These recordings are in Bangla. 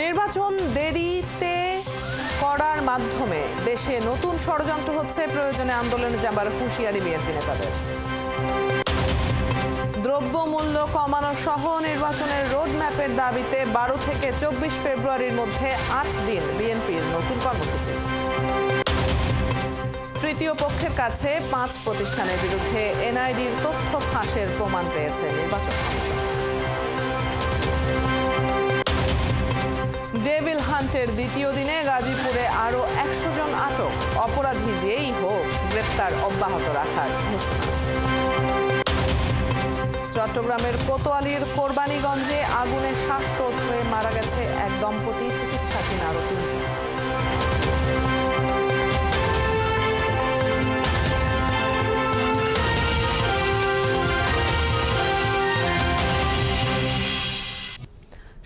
নির্বাচন দেরিতে করার মাধ্যমে দেশে নতুন ষড়যন্ত্র হচ্ছে, প্রয়োজনে আন্দোলনে যাবার হুঁশিয়ারি বিএনপি নেতাদের। দ্রব্যমূল্য কমানো সহ নির্বাচনের রোডম্যাপের দাবিতে 12 থেকে 24 ফেব্রুয়ারির মধ্যে 8 দিন বিএনপির নতুন কর্মসূচি। তৃতীয় পক্ষের কাছে 5 প্রতিষ্ঠানের বিরুদ্ধে এনআইডির তথ্য ফাঁসের প্রমাণ পেয়েছে নির্বাচন কমিশন। ডেভিল হান্টের দ্বিতীয় দিনে গাজীপুরে আরও 100 জন আটক, অপরাধী যেই হোক গ্রেপ্তার অব্যাহত রাখার ঘোষণা। চট্টগ্রামের কোতোয়ালির কোরবানীগঞ্জে আগুনে শ্বাসরোধ হয়ে মারা গেছে এক দম্পতি, চিকিৎসাধীন আরও 3 জন।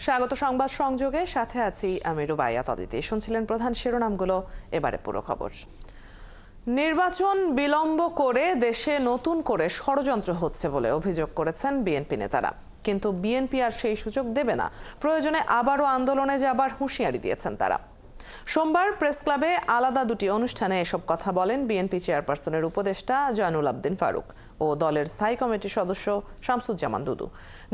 স্বাগত সংবাদ সংযোগে, সাথে আছি আমি রুবাইয়া তদিতি। শুনছিলেন প্রধান শিরোনামগুলো, এবারে পুরো খবর। নির্বাচন বিলম্ব করে দেশে নতুন করে ষড়যন্ত্র হচ্ছে বলে অভিযোগ করেছেন বিএনপি নেতারা, কিন্তু বিএনপি আর সেই সুযোগ দেবে না। প্রয়োজনে আবারও আন্দোলনে যাবার হুঁশিয়ারি দিয়েছেন তারা। সোমবার প্রেস ক্লাবে আলাদা দুটি অনুষ্ঠানে এসব কথা বলেন বিএনপি চেয়ারপারসনের উপদেষ্টা জয়নুল আবদিন ফারুক ও দলের স্থায়ী কমিটির সদস্য শামসুজ্জামান দুদু।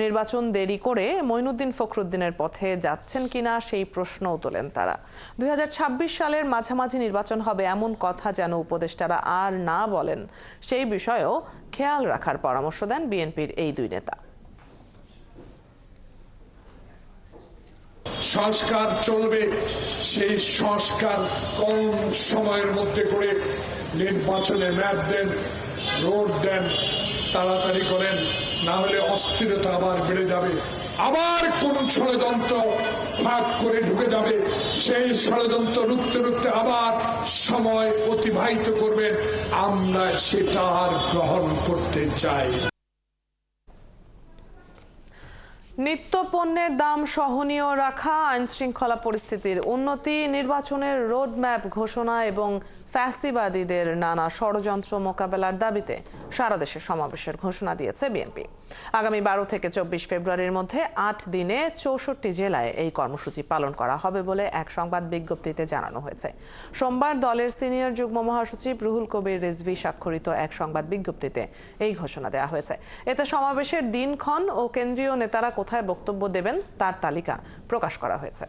নির্বাচন দেরি করে মঈনুদ্দিন ফখরুদ্দিনের পথে যাচ্ছেন কিনা সেই প্রশ্নও তোলেন তারা। 2026 সালের মাঝামাঝি নির্বাচন হবে এমন কথা যেন উপদেষ্টারা আর না বলেন, সেই বিষয়েও খেয়াল রাখার পরামর্শ দেন বিএনপির এই দুই নেতা। সংস্কার চলবে, সেই সংস্কার কম সময়ের মধ্যে করে নির্বাচনে ম্যাপ দেন, রোড দেন, তাড়াতাড়ি করেন, না হলে অস্থিরতা আবার বেড়ে যাবে, আবার কোন ষড়যন্ত্র ফাঁক করে ঢুকে যাবে, সেই ষড়যন্ত্র রুখতে রুখতে আবার সময় অতিবাহিত করবেন। আমরা সেটা আর গ্রহণ করতে চাই। নিত্য পণ্যের দাম সহনীয় রাখা, আইন শৃঙ্খলা পরিস্থিতির উন্নতি, নির্বাচনের রোডম্যাপ ঘোষণা এবং ফ্যাসিবাদীদের নানা ষড়যন্ত্র মোকাবেলার দাবিতে সারা দেশে সমাবেশের ঘোষণা দিয়েছে বিএনপি। আগামী 12 থেকে 24 ফেব্রুয়ারির মধ্যে 8 দিনে 64 জেলায় এই কর্মসূচি পালন করা হবে বলে এক সংবাদ বিজ্ঞপ্তিতে জানানো হয়েছে। সোমবার দলের সিনিয়র যুগ্ম মহাসচিব রুহুল কবির রিজভী স্বাক্ষরিত এক সংবাদ বিজ্ঞপ্তিতে এই ঘোষণা দেওয়া হয়েছে। এতে সমাবেশের দিনক্ষণ ও কেন্দ্রীয় নেতারা কোথায় বক্তব্য দেবেন তার তালিকা প্রকাশ করা হয়েছে।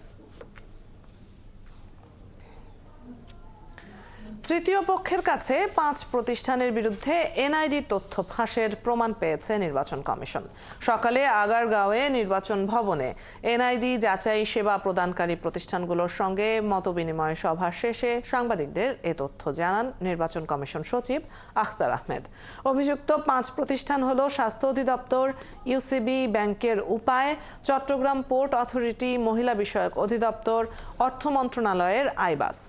তৃতীয় পক্ষের কাছে 5 প্রতিষ্ঠানের বিরুদ্ধে এনআইডির তথ্য ফাঁসের প্রমাণ পেয়েছে নির্বাচন কমিশন। সকালে আগারগাঁওয়ে নির্বাচন ভবনে এনআইডি যাচাই সেবা প্রদানকারী প্রতিষ্ঠানগুলোর সঙ্গে মতবিনিময় সভা শেষে সাংবাদিকদের এ তথ্য জানান নির্বাচন কমিশন সচিব আখতার আহমেদ। অভিযুক্ত 5 প্রতিষ্ঠান হল স্বাস্থ্য অধিদপ্তর, ইউসিবি ব্যাংকের উপায়, চট্টগ্রাম পোর্ট অথরিটি, মহিলা বিষয়ক অধিদপ্তর, অর্থ মন্ত্রণালয়ের আইবাস।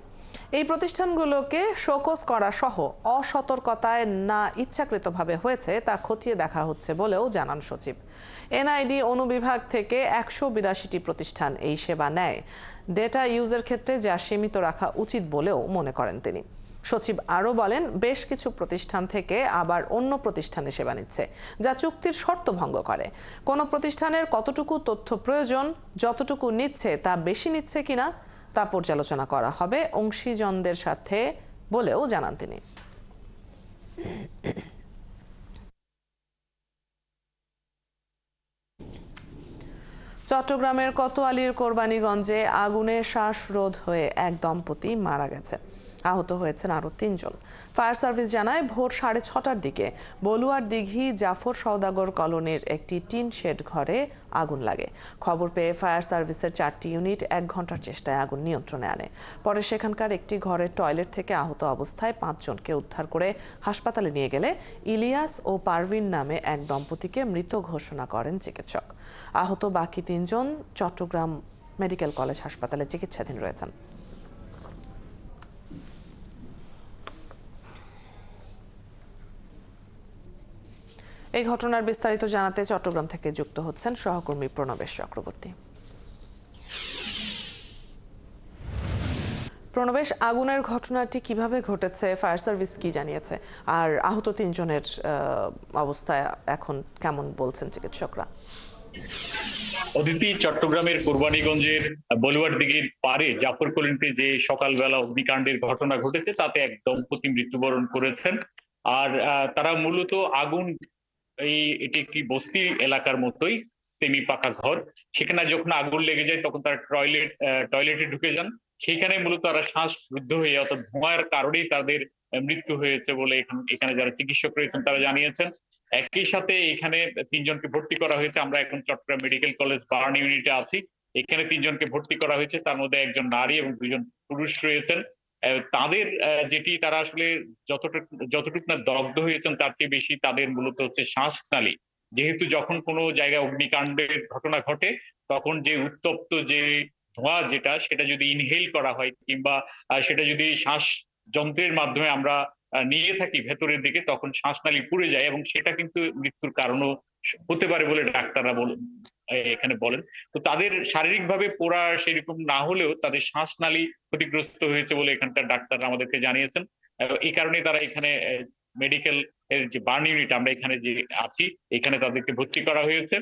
এই প্রতিষ্ঠানগুলোকে শোকজ করা সহ অসতর্কতায় না ইচ্ছাকৃতভাবে হয়েছে তা খতিয়ে দেখা হচ্ছে বলেও জানান সচিব। এনআইডি অনুবিভাগ থেকে 182টি প্রতিষ্ঠান এই সেবা নেয়। ডেটা ইউজের ক্ষেত্রে যা সীমিত রাখা উচিত বলেও মনে করেন তিনি। সচিব আরও বলেন, বেশ কিছু প্রতিষ্ঠান থেকে আবার অন্য প্রতিষ্ঠানে সেবা নিচ্ছে, যা চুক্তির শর্ত ভঙ্গ করে। কোনো প্রতিষ্ঠানের কতটুকু তথ্য প্রয়োজন, যতটুকু নিচ্ছে তা বেশি নিচ্ছে কিনা তা পর্যালোচনা করা হবে অংশীজনদের সাথে বলেও জানান তিনি। চট্টগ্রামের কোতোয়ালির কোরবানীগঞ্জে আগুনে শ্বাসরোধ হয়ে এক দম্পতি মারা গেছে, আহত হয়েছেন আরও 3 জন। ফায়ার সার্ভিস জানায়, ভোর 6:30টার দিকে বলুয়ার দিঘি জাফর সওদাগর কলোনির একটি টিন শেড ঘরে আগুন লাগে। খবর পেয়ে ফায়ার সার্ভিসের 4টি ইউনিট 1 ঘন্টার চেষ্টায় আগুন নিয়ন্ত্রণে আনে। পরে সেখানকার একটি ঘরের টয়লেট থেকে আহত অবস্থায় 5 জনকে উদ্ধার করে হাসপাতালে নিয়ে গেলে ইলিয়াস ও পারভিন নামে এক দম্পতিকে মৃত ঘোষণা করেন চিকিৎসক। আহত বাকি 3 জন চট্টগ্রাম মেডিকেল কলেজ হাসপাতালে চিকিৎসাধীন রয়েছেন। এই ঘটনার বিস্তারিত জানাতে চট্টগ্রাম থেকে যুক্ত হচ্ছেন সহকর্মী প্রণবেশ চক্রবর্তী। প্রণবেশ, আগুনের ঘটনাটি কিভাবে ঘটেছে, ফায়ার সার্ভিস কি জানিয়েছে, আর আহত 3 জনের অবস্থা এখন কেমন বলছেন চিকিৎসকরা? অদিতি, চট্টগ্রামের কোরবানীগঞ্জের বলুয়ার দিঘির পারে জাফর কলোনিতে যে সকালবেলা অগ্নিকাণ্ডের ঘটনা ঘটেছে তাতে এক দম্পতি মৃত্যুবরণ করেছেন। আর তারা মূলত আগুন, এটি একটি বস্তি এলাকার মতোই সেমি পাকা ঘর। সেখানে যখন আগুন লেগে যায় তখন তারা টয়লেটে ঢুকে যান। সেইখানে মূলত তারা শ্বাসরুদ্ধ হয়ে, অর্থাৎ ধোঁয়ার কারণেই তাদের মৃত্যু হয়েছে বলে এখানে যারা চিকিৎসক রয়েছেন তারা জানিয়েছেন। একই সাথে এখানে তিনজনকে ভর্তি করা হয়েছে। আমরা এখন চট্টগ্রাম মেডিকেল কলেজ বার্ন ইউনিটে আছি। এখানে তিনজনকে ভর্তি করা হয়েছে, তার মধ্যে একজন নারী এবং দুজন পুরুষ রয়েছেন। তাদের তারা আসলে যতটুকু না দগ্ধ হয়েছেন তার চেয়ে বেশি তাদের মূলত হচ্ছে শ্বাসনালী। যেহেতু যখন কোনো জায়গায় অগ্নিকাণ্ডের ঘটনা ঘটে তখন যে উত্তপ্ত যে ধোঁয়া সেটা যদি ইনহেল করা হয় কিংবা সেটা যদি শ্বাস যন্ত্রের মাধ্যমে আমরা নিয়ে থাকি ভেতরের দিকে, তখন শ্বাসনালী পুড়ে যায় এবং সেটা কিন্তু মৃত্যুর কারণও হতে পারে বলে ডাক্তাররা এখানে বলেন। তো তাদের শারীরিকভাবে পোড়া সেরকম না হলেও তাদের শ্বাসনালী ক্ষতিগ্রস্ত হয়েছে বলে এখানকার ডাক্তাররা আমাদেরকে জানিয়েছেন। এই কারণে তারা এখানে মেডিকেল এর যে বার্ন ইউনিট আমরা এখানে যে আছি এখানে তাদেরকে ভর্তি করা হয়েছে।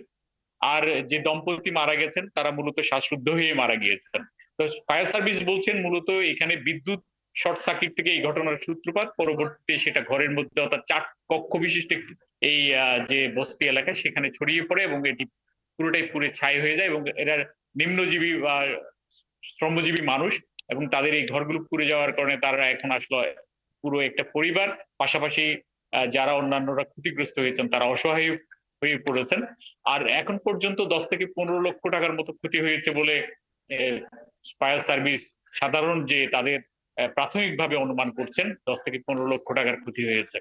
আর যে দম্পতি মারা গেছেন তারা মূলত শ্বাসরুদ্ধ হয়ে মারা গিয়েছেন। তো ফায়ার সার্ভিস বলছেন মূলত এখানে বিদ্যুৎ শর্ট সার্কিট থেকে এই ঘটনার সূত্রপাত, পরবর্তীতে সেটা ঘরের মধ্যে অর্থাৎ 4 কক্ষ বিশিষ্ট এই যে বস্তি এলাকায় সেখানে ছড়িয়ে পড়ে এবং এটি পুরোটাই পুড়ে ছাই হয়ে যায় এবং এরা নিম্নজীবী বা শ্রমজীবী মানুষ এবং তাদের এই ঘরগুলো পুড়ে যাওয়ার কারণে তারা এখন আসলে পুরো একটা পরিবার, পাশাপাশি যারা অন্যান্যরা ক্ষতিগ্রস্ত হয়েছেন তারা অসহায় হয়ে পড়েছেন। আর এখন পর্যন্ত 10 থেকে 15 লক্ষ টাকার মতো ক্ষতি হয়েছে বলে ফায়ার সার্ভিস সাধারণ যে তাদের প্রাথমিকভাবে অনুমান করছেন 10 থেকে 15 লক্ষ টাকার ক্ষতি হয়েছে।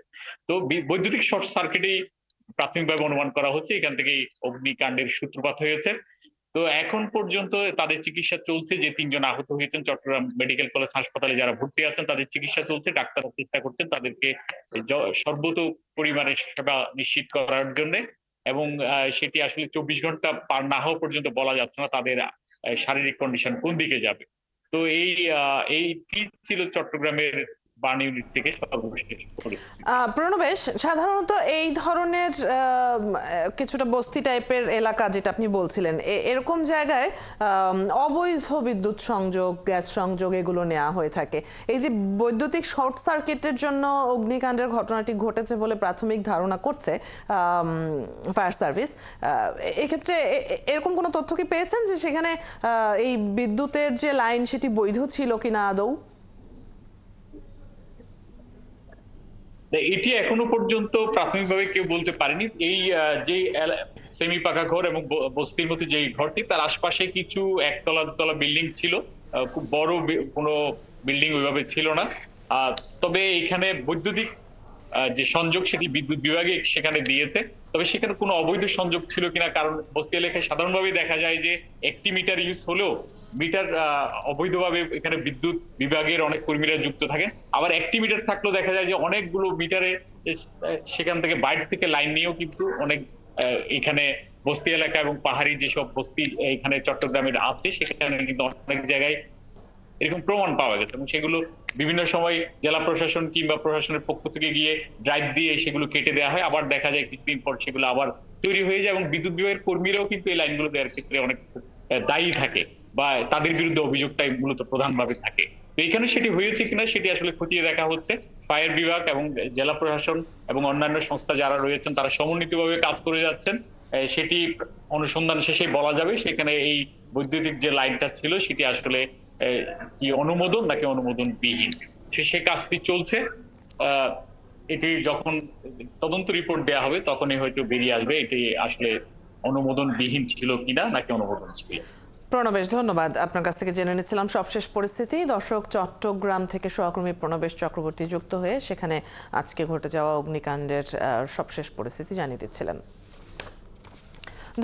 তো বৈদ্যুতিক শর্ট সার্কিটেই প্রাথমিকভাবে অনুমান করা হচ্ছে এখান থেকেই অগ্নিকাণ্ডের সূত্রপাত হয়েছে। তো এখন পর্যন্ত তাদের চিকিৎসা চলছে। যে তিনজন আহত হয়েছেন চট্টগ্রাম মেডিকেল কলেজ হাসপাতালে যারা ভর্তি আছেন তাদের চিকিৎসা চলছে। ডাক্তাররা চেষ্টা করছেন তাদেরকে সর্বোচ্চ পরিমাণে সেবা নিশ্চিত করার জন্য এবং সেটি আসলে 24 ঘন্টা পার না হওয়া পর্যন্ত বলা যাচ্ছে না তাদের শারীরিক কন্ডিশন কোন দিকে যাবে। তো এই ছিল চট্টগ্রামের বার্ন ইউনিট থেকে সর্বশেষ পরিস্থিতি। প্রণবেশ, সাধারণত এই ধরনের কিছুটা বস্তি টাইপের এলাকা যেটা আপনি বলছিলেন, এরকম জায়গায় অবৈধ বিদ্যুৎ সংযোগ, গ্যাস সংযোগ এগুলো নেওয়া হয়ে থাকে। এই যে বৈদ্যুতিক শর্ট সার্কিটের জন্য অগ্নিকাণ্ডের ঘটনাটি ঘটেছে বলে প্রাথমিক ধারণা করছে ফায়ার সার্ভিস, এক্ষেত্রে এরকম কোনো তথ্য কি পেয়েছেন যে সেখানে এই বিদ্যুতের যে লাইন সেটি বৈধ ছিল কিনা আদৌ? এটি এখনো পর্যন্ত প্রাথমিকভাবে কেউ বলতে পারেনি। এই যে সেমি পাকা ঘর এবং বস্তির মধ্যে যে ঘরটি তার আশপাশে কিছু একতলা দুতলা বিল্ডিং ছিল, খুব বড় কোনো বিল্ডিং ওইভাবে ছিল না। তবে এখানে বৈদ্যুতিক যে সংযোগ সেটি বিদ্যুৎ বিভাগে সেখানে দিয়েছে। তবে সেখানে কোনো অবৈধ সংযোগ ছিল কিনা, কারণ বস্তি এলাকায় সাধারণভাবে দেখা যায় যে একটি মিটার ইউজ হলেও মিটার অবৈধভাবে এখানে বিদ্যুৎ বিভাগের অনেক কর্মীরা যুক্ত থাকেন। আবার একটি মিটার থাকলেও দেখা যায় যে অনেকগুলো মিটারে সেখান থেকে বাইরে থেকে লাইন নিয়েও কিন্তু অনেক এখানে বস্তি এলাকা এবং পাহাড়ি যেসব বস্তি এখানে চট্টগ্রামের আছে সেখানে কিন্তু অনেক জায়গায় এরকম প্রমাণ পাওয়া গেছে এবং সেগুলো বিভিন্ন সময় জেলা প্রশাসন কিংবা প্রশাসনের পক্ষ থেকে গিয়ে ড্রাইভ দিয়ে সেগুলো কেটে দেওয়া হয়। আবার দেখা যায় কিছুদিন পর সেগুলো আবার তৈরি হয়ে যায় এবং বিদ্যুৎ বিভাগের কর্মীরাও কিন্তু এই লাইনগুলো দেওয়ার ক্ষেত্রে অনেক দায়ী থাকে বা তাদের বিরুদ্ধে অভিযোগটাই মূলত প্রধানভাবে থাকে। তো এখানে সেটি হয়েছে কিনা সেটি আসলে খতিয়ে দেখা হচ্ছে। ফায়ার বিভাগ এবং জেলা প্রশাসন এবং অন্যান্য সংস্থা যারা রয়েছেন তারা সমন্বিতভাবে কাজ করে যাচ্ছেন। সেটি অনুসন্ধান শেষে বলা যাবে সেখানে এই বৈদ্যুতিক যে লাইনটা ছিল সেটি আসলে কি অনুমোদন নাকি অনুমোদনবিহীন, সে কাজটি চলছে। এটি যখন তদন্ত রিপোর্ট দেওয়া হবে তখনই হয়তো বেরিয়ে আসবে এটি আসলে অনুমোদনবিহীন ছিল কিনা নাকি অনুমোদন ছিল। প্রণবেশ, ধন্যবাদ। আপনার কাছ থেকে জেনে নিচ্ছিলাম সবশেষ পরিস্থিতি। দর্শক, চট্টগ্রাম থেকে সহকর্মী প্রণবেশ চক্রবর্তী যুক্ত হয়ে সেখানে আজকে ঘটে যাওয়া অগ্নিকাণ্ডের সবশেষ পরিস্থিতি জানিয়ে দিচ্ছিলেন।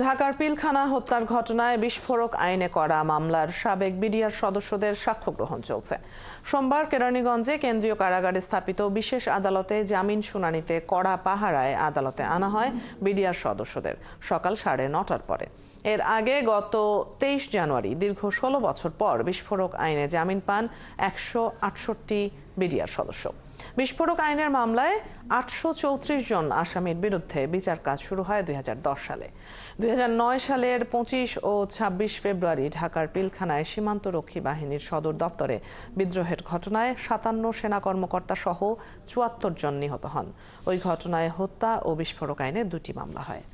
ঢাকার পিলখানা হত্যার ঘটনায় বিস্ফোরক আইনে করা মামলার সাবেক বিডিআর সদস্যদের সাক্ষ্য গ্রহণ চলছে। সোমবার কেরানীগঞ্জে কেন্দ্রীয় কারাগারে স্থাপিত বিশেষ আদালতে জামিন শুনানিতে কড়া পাহারায় আদালতে আনা হয় বিডিআর সদস্যদের সকাল 9:30টার পরে। এর আগে গত 23 জানুয়ারি দীর্ঘ 16 বছর পর বিস্ফোরক আইনে জামিন পান 168 বিডিআর সদস্য। বিস্ফোরক আইনের মামলায় 834 জন আসামির বিরুদ্ধে বিচার কাজ শুরু হয় 2010 সালে। 2009 সালের 25 ও 26 ফেব্রুয়ারি ঢাকার পিলখানায় সীমান্তরক্ষী বাহিনীর সদর দপ্তরে বিদ্রোহের ঘটনায় 57 সেনা কর্মকর্তা সহ 74 জন নিহত হন। ওই ঘটনায় হত্যা ও বিস্ফোরক আইনে 2টি মামলা হয়।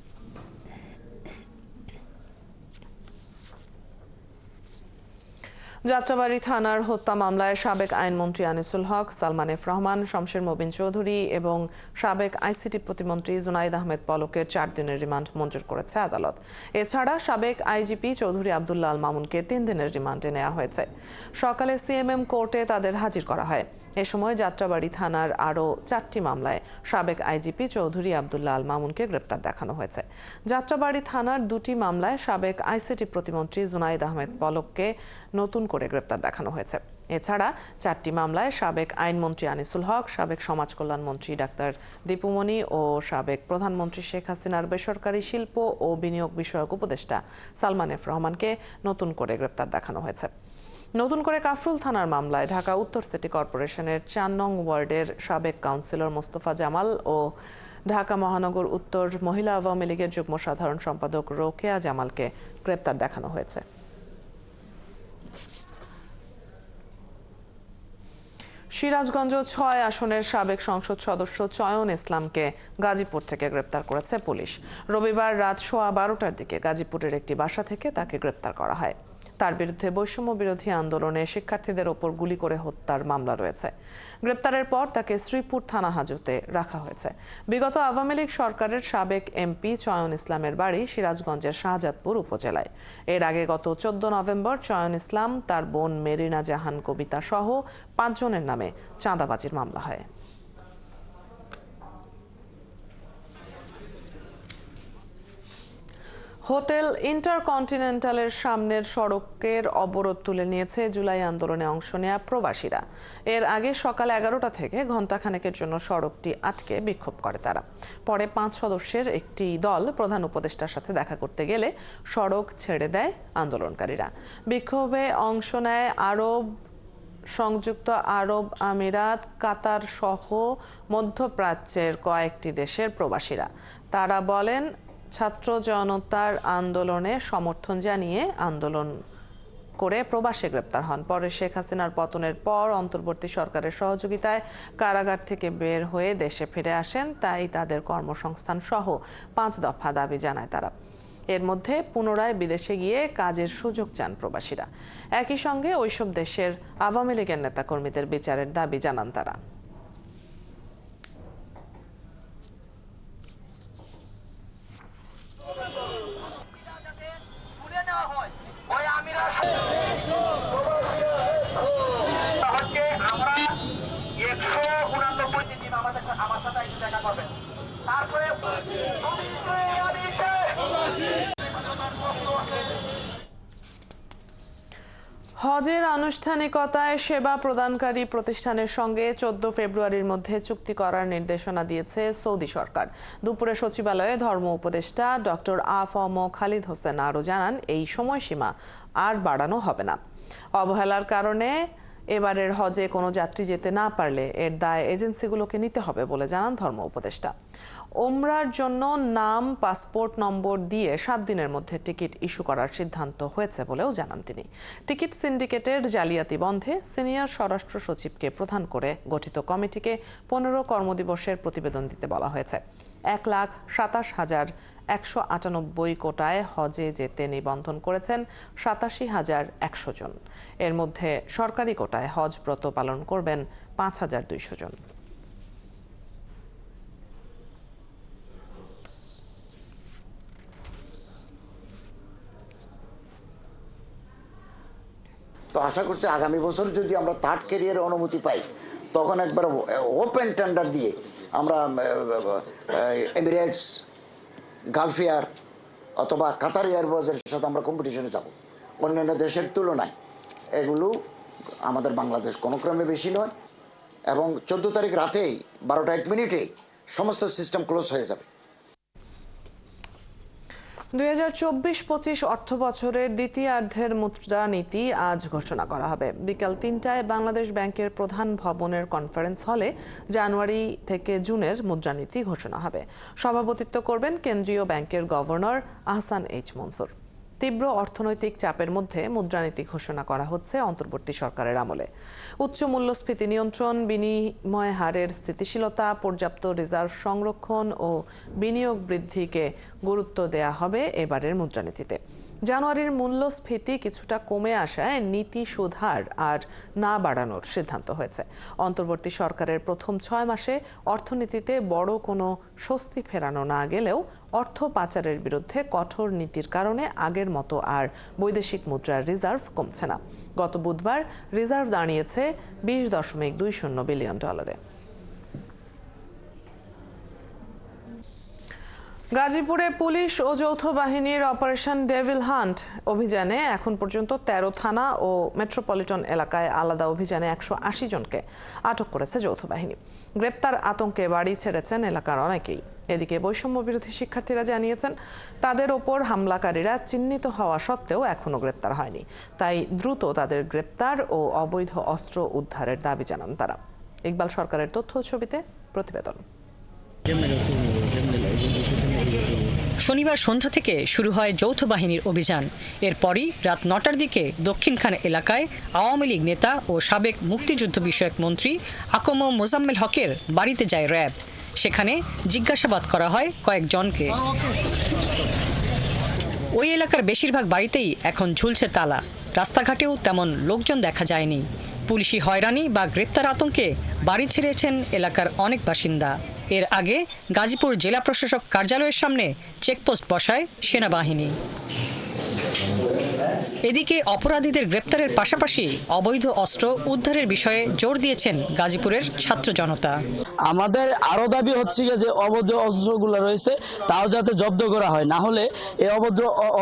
যাত্রাবাড়ী থানার হত্যা মামলায় সাবেক আইনমন্ত্রী আনিসুল হক, সালমান এফ রহমান, শমশের মোবিন চৌধুরী এবং সাবেক আইসিটি প্রতিমন্ত্রী জুনাইদ আহমেদ পলকের 4 দিনের রিমান্ড মঞ্জুর করেছে আদালত। এছাড়া সাবেক আইজিপি চৌধুরী আব্দুল্লাহ আল মামুনকে 3 দিনের রিমান্ডে নেওয়া হয়েছে। সকালে সিএমএম কোর্টে তাদের হাজির করা হয়। এ সময় যাত্রাবাড়ী থানার আরও 4টি মামলায় সাবেক আইজিপি চৌধুরী আব্দুল্লাহ আল মামুনকে গ্রেপ্তার দেখানো হয়েছে। যাত্রাবাড়ী থানার 2টি মামলায় সাবেক আইসিটি প্রতিমন্ত্রী জুনাইদ আহমেদ পলককে নতুন করে গ্রেপ্তার দেখানো হয়েছে। এছাড়া 4টি মামলায় সাবেক আইনমন্ত্রী আনিসুল হক, সাবেক সমাজ কল্যাণ মন্ত্রী ডাক্তার দীপুমণি ও সাবেক প্রধানমন্ত্রী শেখ হাসিনার বেসরকারি শিল্প ও বিনিয়োগ বিষয়ক উপদেষ্টা সালমান এফ রহমানকে নতুন করে গ্রেপ্তার দেখানো হয়েছে। নতুন করে কাফরুল থানার মামলায় ঢাকা উত্তর সিটি কর্পোরেশনের 4 নং ওয়ার্ডের সাবেক কাউন্সিলর মোস্তফা জামাল ও ঢাকা মহানগর উত্তর মহিলা আওয়ামী লীগের যুগ্ম সাধারণ সম্পাদক রোকেয়া জামালকে গ্রেপ্তার দেখানো হয়েছে। সিরাজগঞ্জ 6 আসনের সাবেক সংসদ সদস্য চয়ন ইসলামকে গাজীপুর থেকে গ্রেপ্তার করেছে পুলিশ। রবিবার রাত 12:15টার দিকে গাজীপুরের একটি বাসা থেকে তাকে গ্রেপ্তার করা হয়। তার বিরুদ্ধে বৈষম্য বিরোধী আন্দোলনে শিক্ষার্থীদের ওপর গুলি করে হত্যার মামলা রয়েছে। গ্রেপ্তারের পর তাকে শ্রীপুর থানা হাজতে রাখা হয়েছে। বিগত আওয়ামী লীগ সরকারের সাবেক এমপি চয়ন ইসলামের বাড়ি সিরাজগঞ্জের শাহজাদপুর উপজেলায়। এর আগে গত 14 নভেম্বর চয়ন ইসলাম, তার বোন মেরিনা জাহান কবিতা সহ 5 জনের নামে চাঁদাবাজির মামলা হয়। হোটেল ইন্টারকন্টিনেন্টালের সামনের সড়কের অবরোধ তুলে নিয়েছে জুলাই আন্দোলনে অংশ নেওয়া প্রবাসীরা। এর আগে সকাল 11টা থেকে ঘণ্টাখানেকের জন্য সড়কটি আটকে বিক্ষোভ করে তারা। পরে 5 সদস্যের একটি দল প্রধান উপদেষ্টার সাথে দেখা করতে গেলে সড়ক ছেড়ে দেয় আন্দোলনকারীরা। বিক্ষোভে অংশ নেয় সংযুক্ত আরব আমিরাত, কাতার সহ মধ্যপ্রাচ্যের কয়েকটি দেশের প্রবাসীরা। তারা বলেন, ছাত্র জনতার আন্দোলনে সমর্থন জানিয়ে আন্দোলন করে প্রবাসে গ্রেপ্তার হন। পরে শেখ হাসিনার পতনের পর অন্তর্বর্তী সরকারের সহযোগিতায় কারাগার থেকে বের হয়ে দেশে ফিরে আসেন। তাই তাদের কর্মসংস্থান সহ 5 দফা দাবি জানায় তারা। এর মধ্যে পুনরায় বিদেশে গিয়ে কাজের সুযোগ চান প্রবাসীরা। একই সঙ্গে ওইসব দেশের আওয়ামী লীগের নেতাকর্মীদের বিচারের দাবি জানান তারা। হজের আনুষ্ঠানিকতায় সেবা প্রদানকারী প্রতিষ্ঠানের সঙ্গে 14 ফেব্রুয়ারির মধ্যে চুক্তি করার নির্দেশনা দিয়েছে সৌদি সরকার। দুপুরে সচিবালয়ে ধর্ম উপদেষ্টা ডক্টর আ.ফ.ম. খালিদ হোসেন আরও জানান, এই সময়সীমা আর বাড়ানো হবে না। অবহেলার কারণে এবারের হজে কোনো যাত্রী যেতে না পারলে এর দায় এজেন্সিগুলোকে নিতে হবে বলে জানান ধর্ম উপদেষ্টা। ওমরার জন্য নাম, পাসপোর্ট নম্বর দিয়ে 7 দিনের মধ্যে টিকিট ইস্যু করার সিদ্ধান্ত হয়েছে বলেও জানান তিনি। টিকিট সিন্ডিকেটের জালিয়াতি বন্ধে সিনিয়র স্বরাষ্ট্র সচিবকে প্রধান করে গঠিত কমিটিকে 15 কর্মদিবসের প্রতিবেদন দিতে বলা হয়েছে। 1,27,198 কোটায় হজে যেতে নিবন্ধন করেছেন 87,100 জন। এর মধ্যে সরকারি কোটায় হজ ব্রত পালন করবেন 5,200 জন। তো আশা করছি আগামী বছর যদি আমরা থার্ড ক্যারিয়ারের অনুমতি পাই, তখন একবার ওপেন টেন্ডার দিয়ে আমরা এমিরেটস, গালফ এয়ার অথবা কাতার এয়ারওয়েজের সাথে আমরা কম্পিটিশনে যাব। অন্যান্য দেশের তুলনায় এগুলো আমাদের বাংলাদেশ কোনো ক্রমে বেশি নয়, এবং 14 তারিখ রাতেই 12টা 1 মিনিটে সমস্ত সিস্টেম ক্লোজ হয়ে যাবে। 2024-25 অর্থ বছরের দ্বিতীয়ার্ধের মুদ্রানীতি আজ ঘোষণা করা হবে। বিকাল 3টায় বাংলাদেশ ব্যাংকের প্রধান ভবনের কনফারেন্স হলে জানুয়ারি থেকে জুনের মুদ্রানীতি ঘোষণা হবে। সভাপতিত্ব করবেন কেন্দ্রীয় ব্যাংকের গভর্নর আহসান এইচ মনসুর। তীব্র অর্থনৈতিক চাপের মধ্যে মুদ্রানীতি ঘোষণা করা হচ্ছে অন্তর্বর্তী সরকারের আমলে। উচ্চ মূল্যস্ফীতি নিয়ন্ত্রণ, বিনিময় হারের স্থিতিশীলতা, পর্যাপ্ত রিজার্ভ সংরক্ষণ ও বিনিয়োগ বৃদ্ধিকে গুরুত্ব দেয়া হবে এবারের মুদ্রানীতিতে। জানুয়ারির মূল্যস্ফীতি কিছুটা কমে আসায় নীতি সুধার আর না বাড়ানোর সিদ্ধান্ত হয়েছে। অন্তর্বর্তী সরকারের প্রথম 6 মাসে অর্থনীতিতে বড় কোনো স্বস্তি ফেরানো না গেলেও অর্থ পাচারের বিরুদ্ধে কঠোর নীতির কারণে আগের মতো আর বৈদেশিক মুদ্রার রিজার্ভ কমছে না। গত বুধবার রিজার্ভ দাঁড়িয়েছে $20.20 বিলিয়ন। গাজীপুরে পুলিশ ও যৌথ বাহিনীর অপারেশন ডেভিল হান্ট অভিযানে এখন পর্যন্ত 13 থানা ও মেট্রোপলিটন এলাকায় আলাদা অভিযানে 180 জনকে আটক করেছে যৌথ বাহিনী। গ্রেপ্তার আতঙ্কে বাড়ি ছেড়েছেন এলাকার অনেকেই। এদিকে বৈষম্য বিরোধী শিক্ষার্থীরা জানিয়েছেন তাদের ওপর হামলাকারীরা চিহ্নিত হওয়া সত্ত্বেও এখনো গ্রেপ্তার হয়নি। তাই দ্রুত তাদের গ্রেপ্তার ও অবৈধ অস্ত্র উদ্ধারের দাবি জানান তারা। ইকবাল সরকারের তথ্য ছবিতে প্রতিবেদন। শনিবার সন্ধ্যা থেকে শুরু হয় যৌথ বাহিনীর অভিযান। এরপরই রাত 9টার দিকে দক্ষিণখান এলাকায় আওয়ামী লীগ নেতা ও সাবেক মুক্তিযুদ্ধ বিষয়ক মন্ত্রী আকম মোজাম্মেল হকের বাড়িতে যায় র্যাব। সেখানে জিজ্ঞাসাবাদ করা হয় কয়েকজনকে। ওই এলাকার বেশিরভাগ বাড়িতেই এখন ঝুলছে তালা। রাস্তাঘাটেও তেমন লোকজন দেখা যায়নি। পুলিশি হয়রানি বা গ্রেপ্তার আতঙ্কে বাড়ি ছেড়েছেন এলাকার অনেক বাসিন্দা। এর আগে গাজীপুর জেলা প্রশাসক কার্যালয়ের সামনে চেকপোস্ট বসায় সেনাবাহিনী। এদিকে অপরাধীদের গ্রেপ্তারের পাশাপাশি অবৈধ অস্ত্র উদ্ধারের বিষয়ে জোর দিয়েছেন গাজীপুরের ছাত্র জনতা। আমাদের আরো দাবি হচ্ছে যে অবৈধ অস্ত্রগুলো রয়েছে তাও যাতে জব্দ করা হয়, না হলে এই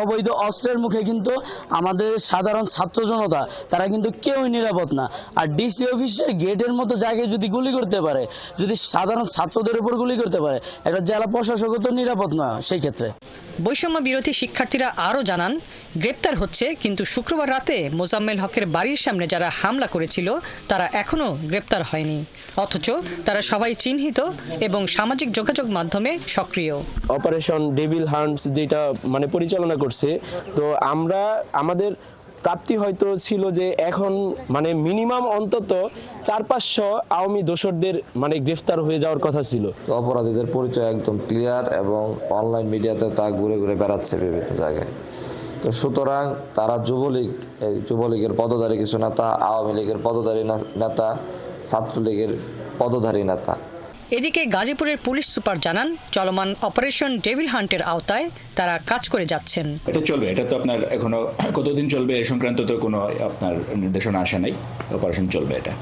অবৈধ অস্ত্রের মুখে কিন্তু আমাদের সাধারণ ছাত্র জনতা তারা কিন্তু কেউই নিরাপদ না। আর ডিসি অফিসের গেটের মতো জায়গায় যদি গুলি করতে পারে, যদি সাধারণ ছাত্রদের উপর গুলি করতে পারে, একটা জেলা প্রশাসকও তো নিরাপদ নয় সেই ক্ষেত্রে। বৈষম্য বিরোধী শিক্ষার্থীরা আরও জানান গ্রেপ্তার হচ্ছে, কিন্তু শুক্রবার রাতে মোজাম্মেল হকের বাড়ির সামনে যারা হামলা করেছিল তারা এখনও গ্রেপ্তার হয়নি। অথচ তারা সবাই চিহ্নিত এবং সামাজিক যোগাযোগ মাধ্যমে সক্রিয়। অপারেশন ডেভিল হান্টস যেটা পরিচালনা করছে, তো আমাদের প্রাপ্তি হয়তো ছিল যে এখন মিনিমাম অন্তত 400-500 আওয়ামী দোসরদের গ্রেফতার হয়ে যাওয়ার কথা ছিল। তো অপরাধীদের পরিচয় একদম ক্লিয়ার এবং অনলাইন মিডিয়াতে তা ঘুরে ঘুরে বেড়াচ্ছে বিভিন্ন জায়গায়। তো সুতরাং তারা যুবলীগের পদধারী কিছু নেতা, আওয়ামী লীগের পদধারী নেতা, ছাত্রলীগের পদধারী নেতা। এদিকে গাজীপুরের পুলিশ সুপার জানান চলমান অপারেশন ডেভিল হান্টের আওতায় তারা কাজ করে যাচ্ছেন। এটা চলবে, এটা তো আপনার এখনো কতদিন চলবে এ সংক্রান্ত তো কোনো আপনার নির্দেশনা আসে নাই। অপারেশন চলবে এটা।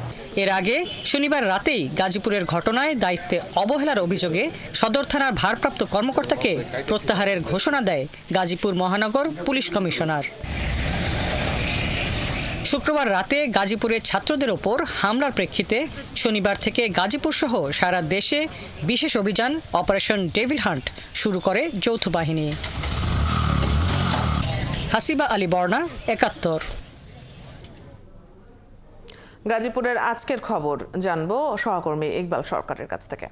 এর আগে শনিবার রাতেই গাজীপুরের ঘটনায় দায়িত্বে অবহেলার অভিযোগে সদর থানার ভারপ্রাপ্ত কর্মকর্তাকে প্রত্যাহারের ঘোষণা দেয় গাজীপুর মহানগর পুলিশ কমিশনার। শুক্রবার রাতে গাজীপুরের ছাত্রদের ওপর হামলার প্রেক্ষিতে শনিবার থেকে গাজীপুর সহ সারা দেশে বিশেষ অভিযান অপারেশন ডেভিল হান্ট শুরু করে যৌথ বাহিনী। হাসিবা আলী বর্ণা, ৭১। গাজীপুরের আজকের খবর জানবো সহকর্মী ইকবাল সরকারের কাছ থেকে।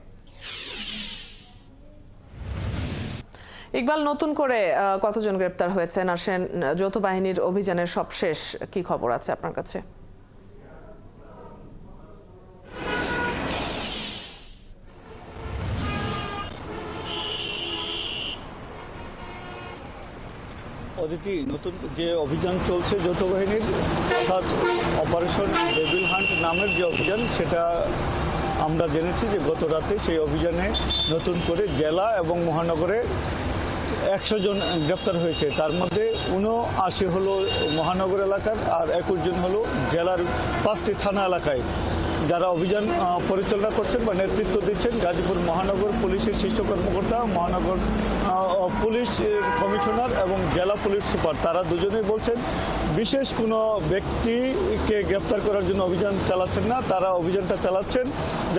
ইকবাল, নতুন করে কতজন গ্রেপ্তার হয়েছেন আর যৌথ বাহিনীর অভিযানের সবশেষ কি খবর আছে আপনার কাছে? অদিতি, নতুন যে অভিযান চলছে যৌথ বাহিনীর, অর্থাৎ অপারেশন ডেভিল হান্ট নামের যে অভিযান, সেটা আমরা জেনেছি যে গত রাতে সেই অভিযানে নতুন করে জেলা এবং মহানগরে 100 জন গ্রেপ্তার হয়েছে। তার মধ্যে 79 হলো মহানগর এলাকার আর 21 জন হলো জেলার 5টি থানা এলাকায় যারা অভিযান পরিচালনা করছেন বা নেতৃত্ব দিচ্ছেন গাজীপুর মহানগর পুলিশের শীর্ষ কর্মকর্তা, মহানগর পুলিশ কমিশনার এবং জেলা পুলিশ সুপার, তারা দুজনেই বলছেন বিশেষ কোনো ব্যক্তিকে গ্রেপ্তার করার জন্য অভিযান চালাচ্ছেন না। তারা অভিযানটা চালাচ্ছেন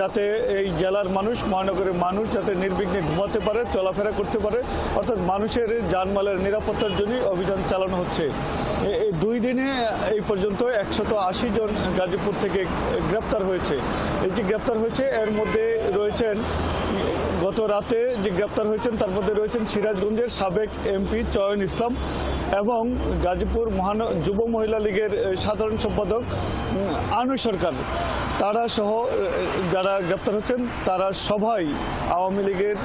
যাতে এই জেলার মানুষ, মহানগরের মানুষ যাতে নির্বিঘ্নে ঘুমাতে পারে, চলাফেরা করতে পারে, অর্থাৎ মানুষের জানমালের নিরাপত্তার জন্যই অভিযান চালানো হচ্ছে। এই 2 দিনে এই পর্যন্ত 180 জন গাজীপুর থেকে গ্রেপ্তার হয়েছে। এই যে গ্রেপ্তার হয়েছে এর মধ্যে রয়েছেন, গত রাতে যে গ্রেপ্তার হয়েছেন তার মধ্যে রয়েছেন সিরাজগঞ্জের সাবেক এমপি চয়ন ইসলাম এবং গাজীপুর যুব মহিলা লীগের সাধারণ সম্পাদক আনু সরকার। তারা সহ যারা গ্রেপ্তার হচ্ছেন তারা সবাই আওয়ামী লীগের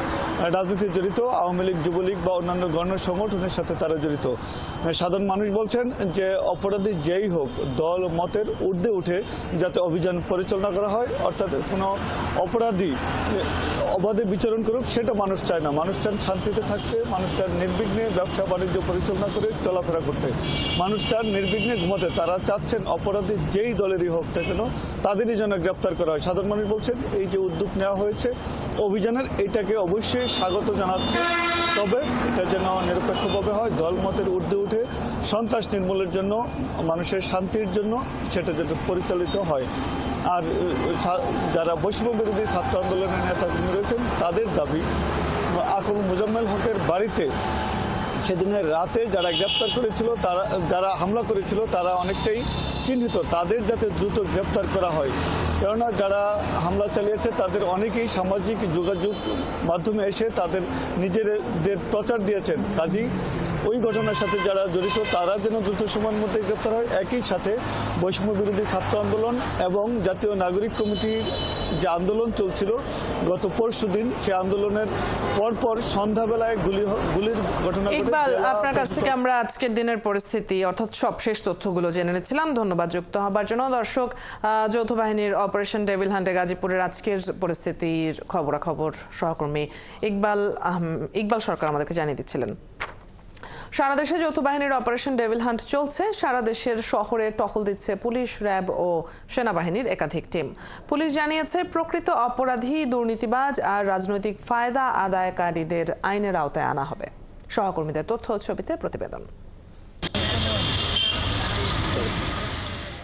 রাজনীতিতে জড়িত, আওয়ামী লীগ, যুবলীগ বা অন্যান্য গণ সংগঠনের সাথে তারা জড়িত। সাধারণ মানুষ বলছেন যে অপরাধী যেই হোক দল মতের ঊর্ধ্বে উঠে যাতে অভিযান পরিচালনা করা হয়, অর্থাৎ কোনো অপরাধী অবাধে বিচরণ করুক সেটা মানুষ চায় না। মানুষ চান শান্তিতে থাকতে, মানুষ চান নির্বিঘ্নে ব্যবসা বাণিজ্য পরিচালনা করে চলাফেরা করতে, মানুষ চান নির্বিঘ্নে ঘুমাতে। তারা চাচ্ছেন অপরাধী যেই দলেরই হোক না কেন তাদেরই যেন গ্রেপ্তার করা হয়। সাধারণ মানুষ বলছেন এই যে উদ্যোগ নেওয়া হয়েছে অভিযানের, এটাকে অবশ্যই স্বাগত জানাচ্ছে, তবে এটা যেন নিরপেক্ষভাবে হয়, দল মতের ঊর্ধ্বে উঠে সন্ত্রাস নির্মূলের জন্য, মানুষের শান্তির জন্য সেটা যেন পরিচালিত হয়। আর যারা বৈষম্য বিরোধী ছাত্র আন্দোলনের নেতাকর্মী রয়েছেন তাদের দাবি আকুল মোজাম্মেল হকের বাড়িতে সেদিনের রাতে যারা গ্রেপ্তার করেছিল, তারা যারা হামলা করেছিল তারা অনেকটাই চিহ্নিত, তাদের যাতে দ্রুত গ্রেপ্তার করা হয়। কেননা যারা হামলা চালিয়েছে তাদের অনেকেই সামাজিক যোগাযোগ মাধ্যমে এসে তাদের নিজেদের প্রচার দিয়েছেন। কাজেই ওই ঘটনার সাথে যারা জড়িত তারা যেন দ্রুত সময়ের মধ্যে গ্রেপ্তার হয়। একই সাথে বৈষম্য বিরোধী ছাত্র আন্দোলন এবং জাতীয় নাগরিক কমিটির যে আন্দোলন চলছিল গত পরশুদিন, সেই আন্দোলনের পরপর সন্ধ্যাবেলায় গুলির ঘটনা ঘটে। ইকবাল, আপনার কাছ থেকে আমরা আজকের দিনের পরিস্থিতি অর্থাৎ সবশেষ তথ্যগুলো জেনে নিচ্ছিলাম। ধন্যবাদ যুক্ত হবার জন্য। দর্শক, যৌথ বাহিনীর অপারেশন ডেভিল হান্টে গাজীপুরের আজকের পরিস্থিতির খবরাখবর সহকর্মী ইকবাল সরকার আমাদেরকে জানিয়ে দিচ্ছিলেন। সারা দেশে যৌথ বাহিনীর অপারেশন ডেভিল হান্ট চলছে। সারা দেশের শহরে টহল দিচ্ছে পুলিশ, র্যাব ও সেনাবাহিনীর একাধিক টিম। পুলিশ জানিয়েছে প্রকৃত অপরাধী, দুর্নীতিবাজ আর রাজনৈতিক ফায়দা আদায়কারীদের আইনের আওতায় আনা হবে। সহকর্মীদের তথ্য ও ছবিতে প্রতিবেদন।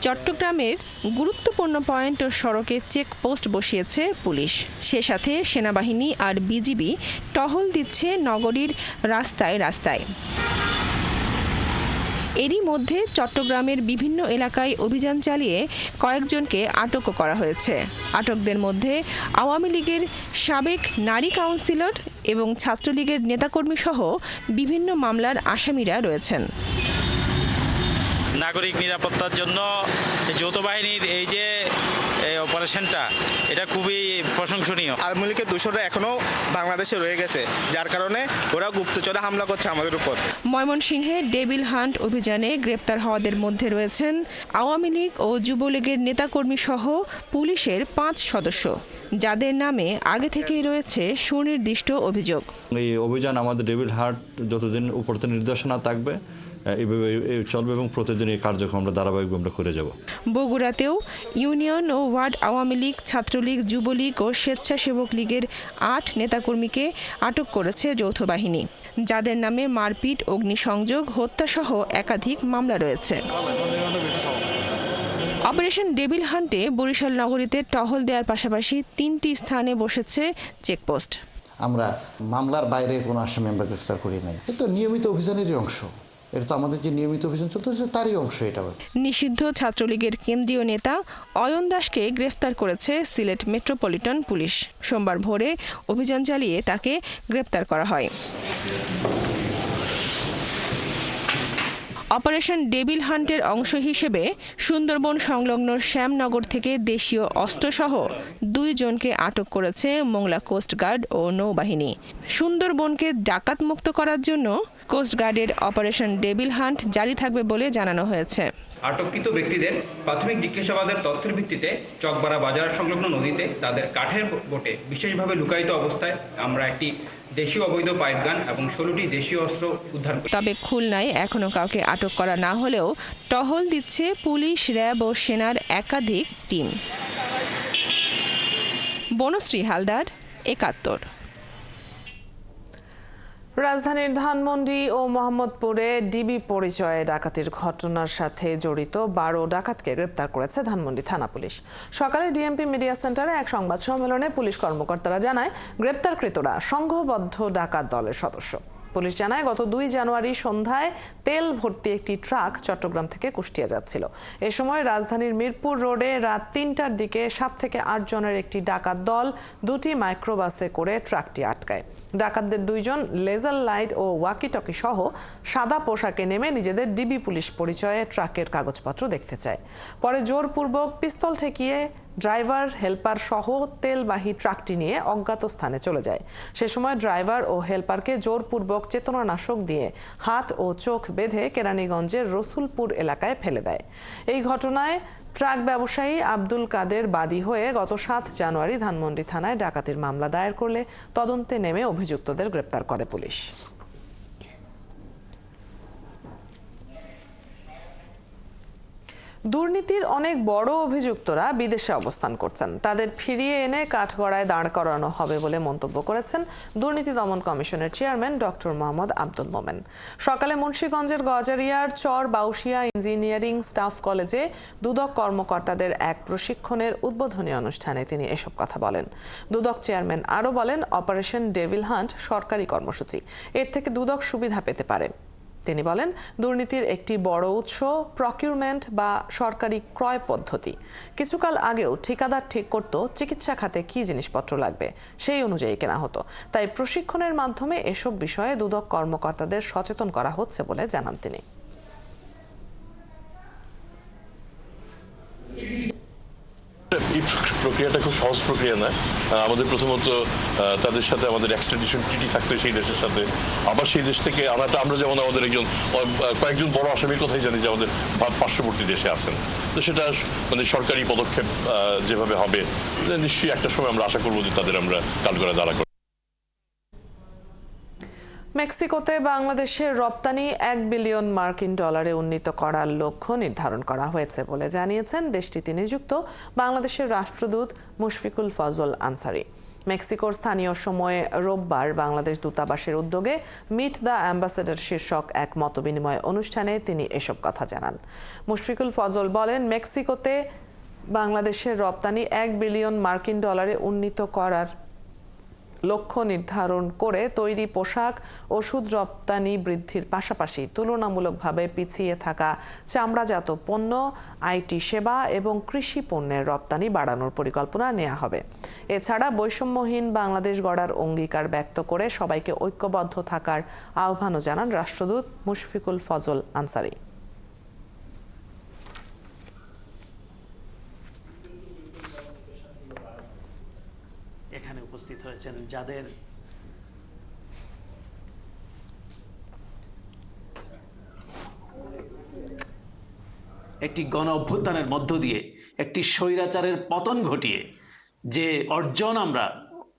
চট্টগ্রামের গুরুত্বপূর্ণ পয়েন্ট ও সড়কে চেকপোস্ট বসিয়েছে পুলিশ। সে সাথে সেনাবাহিনী আর বিজিবি টহল দিচ্ছে নগরীর রাস্তায় রাস্তায়। এরই মধ্যে চট্টগ্রামের বিভিন্ন এলাকায় অভিযান চালিয়ে কয়েকজনকে আটকও করা হয়েছে। আটকদের মধ্যে আওয়ামী লীগের সাবেক নারী কাউন্সিলর এবং ছাত্রলীগের নেতাকর্মী সহ বিভিন্ন মামলার আসামিরা রয়েছেন। নাগরিক নিরাপত্তার জন্য যৌথ বাহিনীর এই যে অপারেশনটা, এটা খুবই প্রশংসনীয়। আওয়ামী লীগের দোষররা এখনো বাংলাদেশে রয়ে গেছে, যার কারণে ওরা গুপ্তচরে হামলা করছে আমাদের উপর। ময়মনসিংহে ডেভিল হান্ট অভিযানে গ্রেপ্তার হওয়াদের মধ্যে রয়েছেন আওয়ামী লীগ ও যুবলীগের নেতাকর্মী সহ পুলিশের 5 সদস্য, যাদের নামে আগে থেকেই রয়েছে সুনির্দিষ্ট অভিযোগ। এই অভিযান আমাদের ডেভিল হান্ট যতদিন উপর নির্দেশনা থাকবে এইভাবে চলবে এবং প্রতিদিন এই কার্যক্রম আমরা ধারাবাহিকভাবে আমরা করে যাব। বগুড়াতেও ইউনিয়ন ও ওয়ার্ড আওয়ামী লীগ, ছাত্রলীগ, যুবলীগ ও স্বেচ্ছাসেবক লীগের 8 নেতাকর্মীকে আটক করেছে যৌথ বাহিনী, যাদের নামে মারপিট, অগ্নিসংযোগ, হত্যাসহ একাধিক মামলা রয়েছে। অপারেশন ডেভিল হান্টে বরিশাল নগরীতে টহল দেওয়ার পাশাপাশি 3টি স্থানে বসেছে চেকপোস্ট। আমরা মামলার বাইরে কোনো আসামি আমরা গ্রেফতার করি নাই। এটা নিয়মিত অভিযানেরই অংশ। এটা তো আমাদের যে নিয়মিত অভিযান চলতেছে তারই অংশ এটা। নিষিদ্ধ ছাত্রলীগের কেন্দ্রীয় নেতা অয়ন দাসকে গ্রেফতার করেছে সিলেট মেট্রোপলিটন পুলিশ। সোমবার ভোরে অভিযান চালিয়ে তাকে গ্রেফতার করা হয়। অপারেশন ডেভিল হান্টের অংশ হিসেবে সুন্দরবন সংলগ্ন শ্যামনগর থেকে দেশীয় অস্ত্রসহ 2 জনকে আটক করেছে মোংলা কোস্টগার্ড ও নৌবাহিনী। সুন্দরবনকে ডাকাত মুক্ত করার জন্য কোস্টগার্ডের অপারেশন ডেভিল হান্ট জারি থাকবে বলে জানানো হয়েছে। আটককৃত ব্যক্তিদের প্রাথমিক জিজ্ঞাসাবাদের তথ্যের ভিত্তিতে চকবাড়া বাজার সংলগ্ন নদীতে তাদের কাঠের বোটে বিশেষভাবে লুকায়িত অবস্থায় আমরা একটি দেশীয় অবৈধ পাইপগান এবং 16টি দেশীয় অস্ত্র উদ্ধার করি। তবে খুলনায় এখনো কাউকে আটক করা না হলেও টহল দিচ্ছে পুলিশ, র্যাব ও সেনার একাধিক টিম। বনশ্রী হালদার, ৭১। রাজধানীর ধানমন্ডি ও মোহাম্মদপুরে ডিবি পরিচয়ে ডাকাতির ঘটনার সাথে জড়িত ১২ ডাকাতকে গ্রেপ্তার করেছে ধানমন্ডি থানা পুলিশ। সকালে ডিএমপি মিডিয়া সেন্টারে এক সংবাদ সম্মেলনে পুলিশ কর্মকর্তারা জানায়, গ্রেপ্তারকৃতরা সংঘবদ্ধ ডাকাত দলের সদস্য। পুলিশ জানায়, গত ২ জানুয়ারি সন্ধ্যায় তেল ভর্তি একটি ট্রাক চট্টগ্রাম থেকে কুষ্টিয়া যাচ্ছিল। এ সময় রাজধানীর মিরপুর রোডে রাত ৩টার দিকে ৭ থেকে ৮ জনের একটি ডাকাত দল ২টি মাইক্রোবাসে করে ট্রাকটি আটকায়। ডাকাতদের ২ জন লেজার লাইট ও ওয়াকিটকি সহ সাদা পোশাকে নেমে নিজেদের ডিবি পুলিশ পরিচয়ে ট্রাকের কাগজপত্র দেখতে চায়। পরে জোরপূর্বক পিস্তল ঠেকিয়ে ড্রাইভার, হেলপার সহ তেলবাহী ট্রাকটি নিয়ে অজ্ঞাত স্থানে চলে যায়। সে সময় ড্রাইভার ও হেলপারকে জোরপূর্বক চেতনানাশক দিয়ে হাত ও চোখ বেঁধে কেরানীগঞ্জের রসুলপুর এলাকায় ফেলে দেয়। এই ঘটনায় ট্রাক ব্যবসায়ী আব্দুল কাদের বাদী হয়ে গত ৭ জানুয়ারি ধানমন্ডি থানায় ডাকাতির মামলা দায়ের করলে তদন্তে নেমে অভিযুক্তদের গ্রেপ্তার করে পুলিশ। দুর্নীতির অনেক বড় অভিযুক্তরা বিদেশে অবস্থান করছেন। তাদের ফিরিয়ে এনে কাঠগড়ায় দাঁড় করানো হবে বলে মন্তব্য করেছেন দুর্নীতি দমন কমিশনের চেয়ারম্যান ডক্টর মোহাম্মদ আব্দুল মোমেন। সকালে মুন্সিগঞ্জের গজারিয়ার চর বাউশিয়া ইঞ্জিনিয়ারিং স্টাফ কলেজে দুদক কর্মকর্তাদের এক প্রশিক্ষণের উদ্বোধনী অনুষ্ঠানে তিনি এসব কথা বলেন। দুদক চেয়ারম্যান আরও বলেন, অপারেশন ডেভিল হান্ট সরকারি কর্মসূচি, এর থেকে দুদক সুবিধা পেতে পারে। তিনি বলেন, দুর্নীতির একটি বড় উৎস প্রকিউরমেন্ট বা সরকারি ক্রয় পদ্ধতি। কিছুকাল আগেও ঠিকাদার ঠিক করত চিকিৎসা খাতে কি জিনিসপত্র লাগবে, সেই অনুযায়ী কেনা হতো। তাই প্রশিক্ষণের মাধ্যমে এসব বিষয়ে দুদক কর্মকর্তাদের সচেতন করা হচ্ছে বলে জানান তিনি। এই প্রক্রিয়াটা খুব সহজ প্রক্রিয়া নয়। আমাদের প্রথমত তাদের সাথে আমাদের এক্সট্রাডিশন ট্রিটি থাকতে সেই দেশের সাথে, আবার সেই দেশ থেকে আনাটা, আমরা যেমন আমাদের কয়েকজন বড় আসামির কথাই জানি যে আমাদের পার্শ্ববর্তী দেশে আছেন, তো সেটা মানে সরকারি পদক্ষেপ যেভাবে হবে নিশ্চয়ই একটা সময় আমরা আশা করবো যে তাদের আমরা কাঠগড়ায় দাঁড়া করব। মেক্সিকোতে বাংলাদেশের রপ্তানি $1 বিলিয়ন মার্কিন ডলারে উন্নীত করার লক্ষ্য নির্ধারণ করা হয়েছে বলে জানিয়েছেন দেশটিতে নিযুক্ত বাংলাদেশের রাষ্ট্রদূত মুশফিকুল ফজল আনসারি। মেক্সিকোর স্থানীয় সময়ে রোববার বাংলাদেশ দূতাবাসের উদ্যোগে মিট দ্য অ্যাম্বাসেডর শীর্ষক এক মতবিনিময় অনুষ্ঠানে তিনি এসব কথা জানান। মুশফিকুল ফজল বলেন, মেক্সিকোতে বাংলাদেশের রপ্তানি $1 বিলিয়ন মার্কিন ডলারে উন্নীত করার লক্ষ্য নির্ধারণ করে তৈরি পোশাক, ওষুধ রপ্তানি বৃদ্ধির পাশাপাশি তুলনামূলকভাবে পিছিয়ে থাকা চামড়াজাত পণ্য, আইটি সেবা এবং কৃষি পণ্যের রপ্তানি বাড়ানোর পরিকল্পনা নেওয়া হবে। এছাড়া বৈষম্যহীন বাংলাদেশ গড়ার অঙ্গীকার ব্যক্ত করে সবাইকে ঐক্যবদ্ধ থাকার আহ্বানও জানান রাষ্ট্রদূত মুশফিকুল ফজল আনসারি। এখানে উপস্থিত হয়েছেন যাদের একটি গণ অভ্যুত্থানের মধ্য দিয়ে একটি স্বৈরাচারের পতন ঘটিয়ে যে আমরা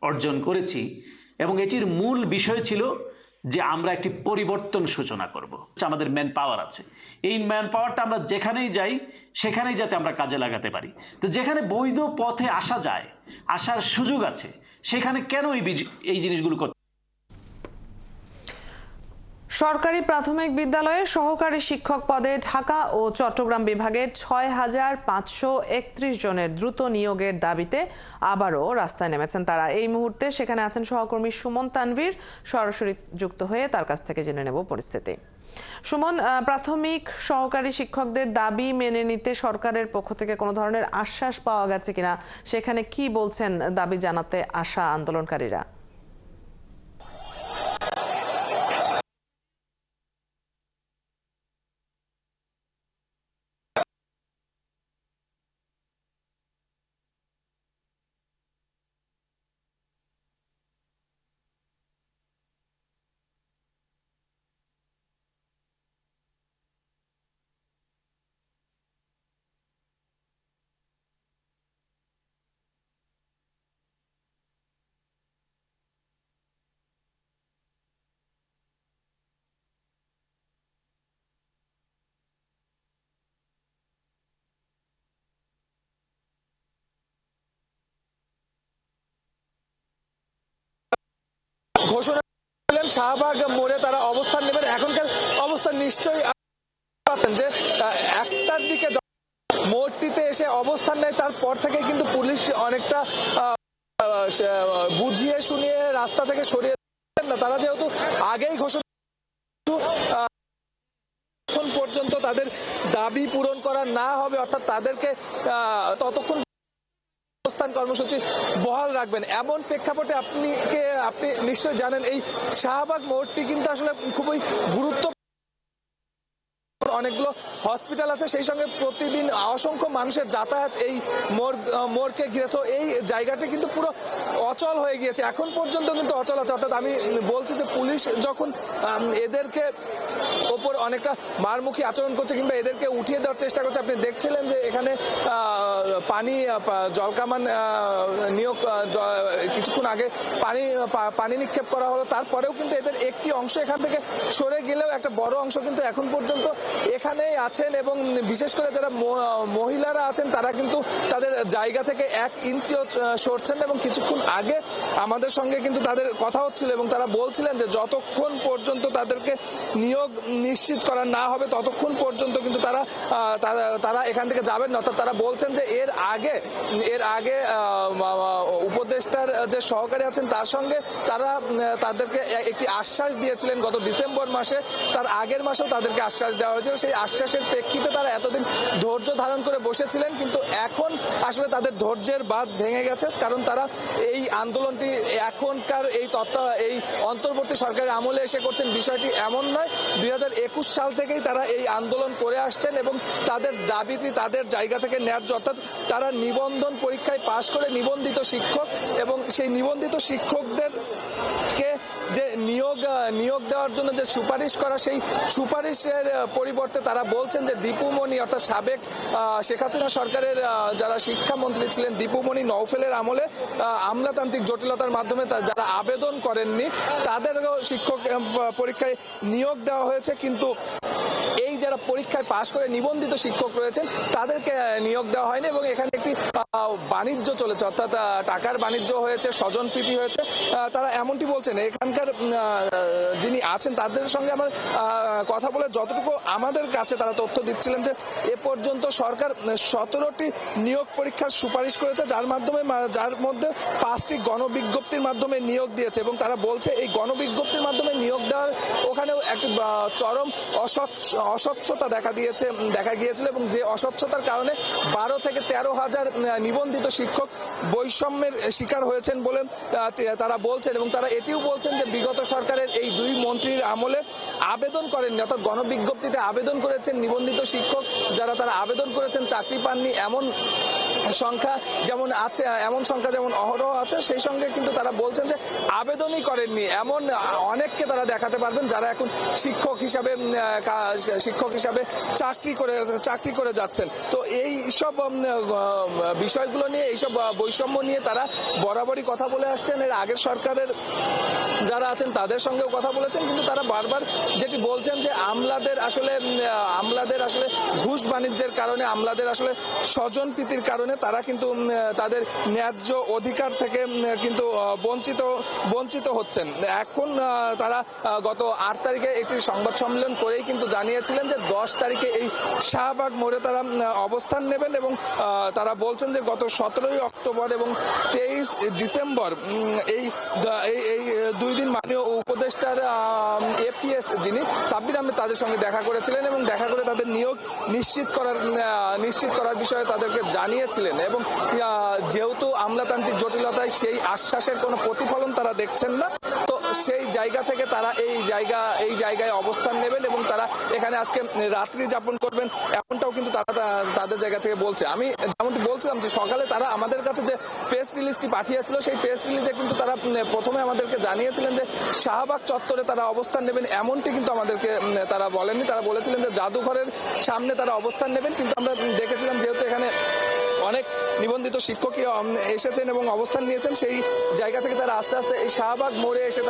অর্জন করেছি, এবং এটির মূল বিষয় ছিল যে আমরা একটি পরিবর্তন সূচনা করব। আমাদের ম্যান পাওয়ার আছে, এই ম্যান পাওয়ারটা আমরা যেখানেই যাই সেখানেই যাতে আমরা কাজে লাগাতে পারি। তো যেখানে বৈধ পথে আসা যায়, আসার সুযোগ আছে, সেখানে কেন এই জিনিসগুলো করতে? সরকারি প্রাথমিক বিদ্যালয়ে সহকারী শিক্ষক পদে ঢাকা ও চট্টগ্রাম বিভাগের ৬,৫৩১ জনের দ্রুত নিয়োগের দাবিতে আবারও রাস্তায় নেমেছেন তারা। এই মুহূর্তে সেখানে আছেন সহকর্মী সুমন তানভীর, সরাসরি যুক্ত হয়ে তার কাছ থেকে জেনে নেব পরিস্থিতি। সুমন, প্রাথমিক সহকারী শিক্ষকদের দাবি মেনে নিতে সরকারের পক্ষ থেকে কোনো ধরনের আশ্বাস পাওয়া গেছে কিনা, সেখানে কি বলছেন দাবি জানাতে আসা আন্দোলনকারীরা? ঘোষণা করলেন শাহবাগ মোড়ে তারা অবস্থান নেবেন। এখনকার অবস্থান নিশ্চয়ই পাচ্ছেন যে 1টার দিকে মোড়টিতে এসে অবস্থান নেয়, তারপর থেকে কিন্তু পুলিশ অনেকটা বুঝিয়ে শুনিয়ে রাস্তা থেকে সরিয়ে না। তারা যেহেতু আগেই ঘোষণা এখন পর্যন্ত তাদের দাবি পূরণ করা না হবে, অর্থাৎ তাদেরকে ততক্ষণ অবস্থান কর্মসূচি বহাল রাখবেন, এমন প্রেক্ষাপটে আপনি নিশ্চয় জানেন এই শাহবাগ মোড়টি কিন্তু আসলে খুবই গুরুত্ব, অনেকগুলো হসপিটাল আছে, সেই সঙ্গে প্রতিদিন অসংখ্য মানুষের যাতায়াত এই মোড়কে ঘিরে। এই জায়গাটি কিন্তু পুরো অচল হয়ে গিয়েছে, এখন পর্যন্ত কিন্তু অচল আছে। অর্থাৎ আমি বলছি যে পুলিশ যখন এদেরকে ওপর অনেকটা মারমুখী আচরণ করছে কিংবা এদেরকে উঠিয়ে দেওয়ার চেষ্টা করছে, আপনি দেখছিলেন যে এখানে জলকামান নিয়োগ কিছুক্ষণ আগে পানি নিক্ষেপ করা হলো, তারপরেও কিন্তু এদের একটি অংশ এখান থেকে সরে গেলেও একটা বড় অংশ কিন্তু এখন পর্যন্ত এখানেই আছেন। এবং বিশেষ করে যারা মহিলারা আছেন তারা কিন্তু তাদের জায়গা থেকে 1 ইঞ্চিও সরছেন। এবং কিছুক্ষণ আগে আমাদের সঙ্গে কিন্তু তাদের কথা হচ্ছিল এবং তারা বলছিলেন যে যতক্ষণ পর্যন্ত তাদেরকে নিয়োগ নিশ্চিত করা না হবে ততক্ষণ পর্যন্ত কিন্তু তারা এখান থেকে যাবেন না। অর্থাৎ তারা বলছেন যে এর আগে উপদেষ্টার যে সহকারী আছেন তার সঙ্গে তাদেরকে একটি আশ্বাস দিয়েছিলেন গত ডিসেম্বর মাসে, তার আগের মাসেও তাদেরকে আশ্বাস দেওয়া হয়েছিল। সেই আশ্বাসের প্রেক্ষিতে তারা এতদিন ধৈর্য ধারণ করে বসেছিলেন, কিন্তু এখন আসলে তাদের ধৈর্যের বাঁধ ভেঙে গেছে। কারণ তারা এই আন্দোলনটি এখনকার এই অন্তর্বর্তী সরকারের আমলে এসে করছেন, বিষয়টি এমন নয়। 2021 সাল থেকেই তারা এই আন্দোলন করে আসছেন এবং তাদের দাবিটি তাদের জায়গা থেকে ন্যায্য। অর্থাৎ তারা নিবন্ধন পরীক্ষায় পাশ করে নিবন্ধিত শিক্ষক, এবং সেই নিবন্ধিত শিক্ষকদেরকে যে নিয়োগ দেওয়ার জন্য যে সুপারিশ করা, সেই সুপারিশের পরিবর্তে তারা বলছেন যে দীপুমণি অর্থাৎ সাবেক শেখ হাসিনা সরকারের যারা শিক্ষামন্ত্রী ছিলেন দীপুমণি নওফেলের আমলে আমলাতান্ত্রিক জটিলতার মাধ্যমে যারা আবেদন করেননি তাদেরও শিক্ষক পরীক্ষায় নিয়োগ দেওয়া হয়েছে, কিন্তু এই যারা পরীক্ষায় পাশ করে নিবন্ধিত শিক্ষক রয়েছেন তাদেরকে নিয়োগ দেওয়া হয়নি। এবং এখানে একটি বাণিজ্য চলেছে, অর্থাৎ টাকার বাণিজ্য হয়েছে, স্বজনপ্রীতি হয়েছে, তারা এমনটি বলছেন। এখানকার যিনি আছেন তাদের সঙ্গে আমার কথা বলে যতটুকু আমাদের কাছে তারা তথ্য দিচ্ছিলেন যে এ পর্যন্ত সরকার 17টি নিয়োগ পরীক্ষার সুপারিশ করেছে, যার মধ্যে 5টি গণবিজ্ঞপ্তির মাধ্যমে নিয়োগ দিয়েছে। এবং তারা বলছে এই গণবিজ্ঞপ্তির মাধ্যমে নিয়োগ দেওয়ার ওখানেও একটি চরম অস্বচ্ছতা দেখা গিয়েছিল, এবং যে অস্বচ্ছতার কারণে 12 থেকে 13 হাজার নিবন্ধিত শিক্ষক বৈষম্যের শিকার হয়েছেন বলে তারা বলছেন। এবং তারা এটিও বলছেন যে বিগত সরকারের এই 2 মন্ত্রীর আমলে আবেদন করেননি, অর্থাৎ গণবিজ্ঞপ্তিতে আবেদন করেছেন নিবন্ধিত শিক্ষক যারা তারা আবেদন করেছেন চাকরি পাননি, এমন সংখ্যা যেমন অহরহ আছে, সেই সঙ্গে কিন্তু তারা বলছেন যে আবেদনই করেননি এমন অনেককে তারা দেখাতে পারবেন যারা এখন শিক্ষক হিসাবে চাকরি করে যাচ্ছেন। তো এই সব বিষয়গুলো নিয়ে, এইসব বৈষম্য নিয়ে তারা বরাবরই কথা বলে আসছেন। এর আগের সরকারের যারা আছেন তাদের সঙ্গেও কথা বলেছেন, কিন্তু তারা বারবার যেটি বলছেন যে আমলাদের আসলে ঘুষ বাণিজ্যের কারণে, আমলাদের আসলে স্বজনপ্রীতির কারণে তারা কিন্তু তাদের ন্যায্য অধিকার থেকে কিন্তু বঞ্চিত হচ্ছেন। এখন তারা গত 8 তারিখে একটি সংবাদ সম্মেলন করেই কিন্তু জানিয়েছিলেন যে 10 তারিখে এই শাহবাগ মোড়ে তারা অবস্থান নেবেন। এবং তারা বলছেন যে গত 17ই অক্টোবর এবং 23 ডিসেম্বর এই 2 দিন মাননীয় উপদেষ্টার এপিএস যিনি সাব্বির আহমেদ তাদের সঙ্গে দেখা করেছিলেন এবং দেখা করে তাদের নিয়োগ নিশ্চিত করার বিষয়ে তাদেরকে জানিয়েছিলেন। এবং যেহেতু আমলাতান্ত্রিক জটিলতায় সেই আশ্বাসের কোনো প্রতিফলন তারা দেখছেন না, তো সেই জায়গা থেকে তারা এই জায়গায় অবস্থান নেবেন এবং তারা এখানে আজকে রাত্রি যাপন করবেন, এমনটাও কিন্তু তারা তাদের জায়গা থেকে বলছে। আমি যেমনটি বলছিলাম যে সকালে তারা আমাদের কাছে যে প্রেস রিলিজটি পাঠিয়েছিল, সেই প্রেস রিলিজে কিন্তু তারা প্রথমে আমাদেরকে জানিয়েছিলেন যে শাহবাগ চত্বরে তারা অবস্থান নেবেন, এমনটি কিন্তু আমাদেরকে তারা বলেননি। তারা বলেছিলেন যে জাদুঘরের সামনে তারা অবস্থান নেবেন, কিন্তু আমরা দেখেছিলাম যেহেতু এখানে অনেক নিবন্ধিত নিবন্ধিত শিক্ষকই এসেছেন এবং অবস্থান নিয়েছেন। সেই জায়গা থেকে তারা আস্তে আস্তে এই শাহবাগ মোড়ে এসে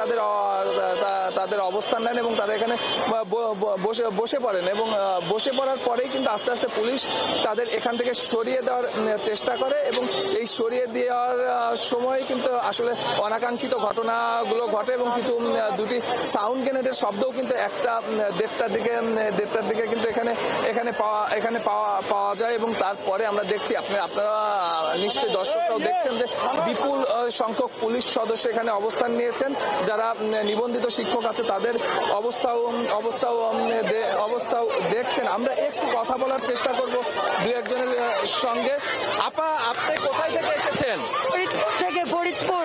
তাদের অবস্থান নেন এবং তারা এখানে বসে পড়েন এবং বসে পড়ার পরেই কিন্তু আস্তে আস্তে পুলিশ তাদের এখান থেকে সরিয়ে দেওয়ার চেষ্টা করে এবং এই সরিয়ে দেওয়ার সময় কিন্তু আসলে অনাকাঙ্ক্ষিত ঘটনাগুলো ঘটে এবং কিছু সাউন্ড গ্রেনেডের শব্দও কিন্তু দেড়টার দিকে কিন্তু এখানে পাওয়া যায় এবং তারপরে আমরা দেখছি আপনারা নিশ্চয়ই দর্শকরাও দেখছেন যে বিপুল সংখ্যক পুলিশ সদস্য এখানে অবস্থান নিয়েছেন। যারা নিবন্ধিত শিক্ষক আছে তাদের অবস্থাও দেখছেন। আমরা একটু কথা বলার চেষ্টা করব দু একজনের সঙ্গে। আপা, আপনি কোথায় থেকে এসেছেন? ফরিদপুর থেকে। ফরিদপুর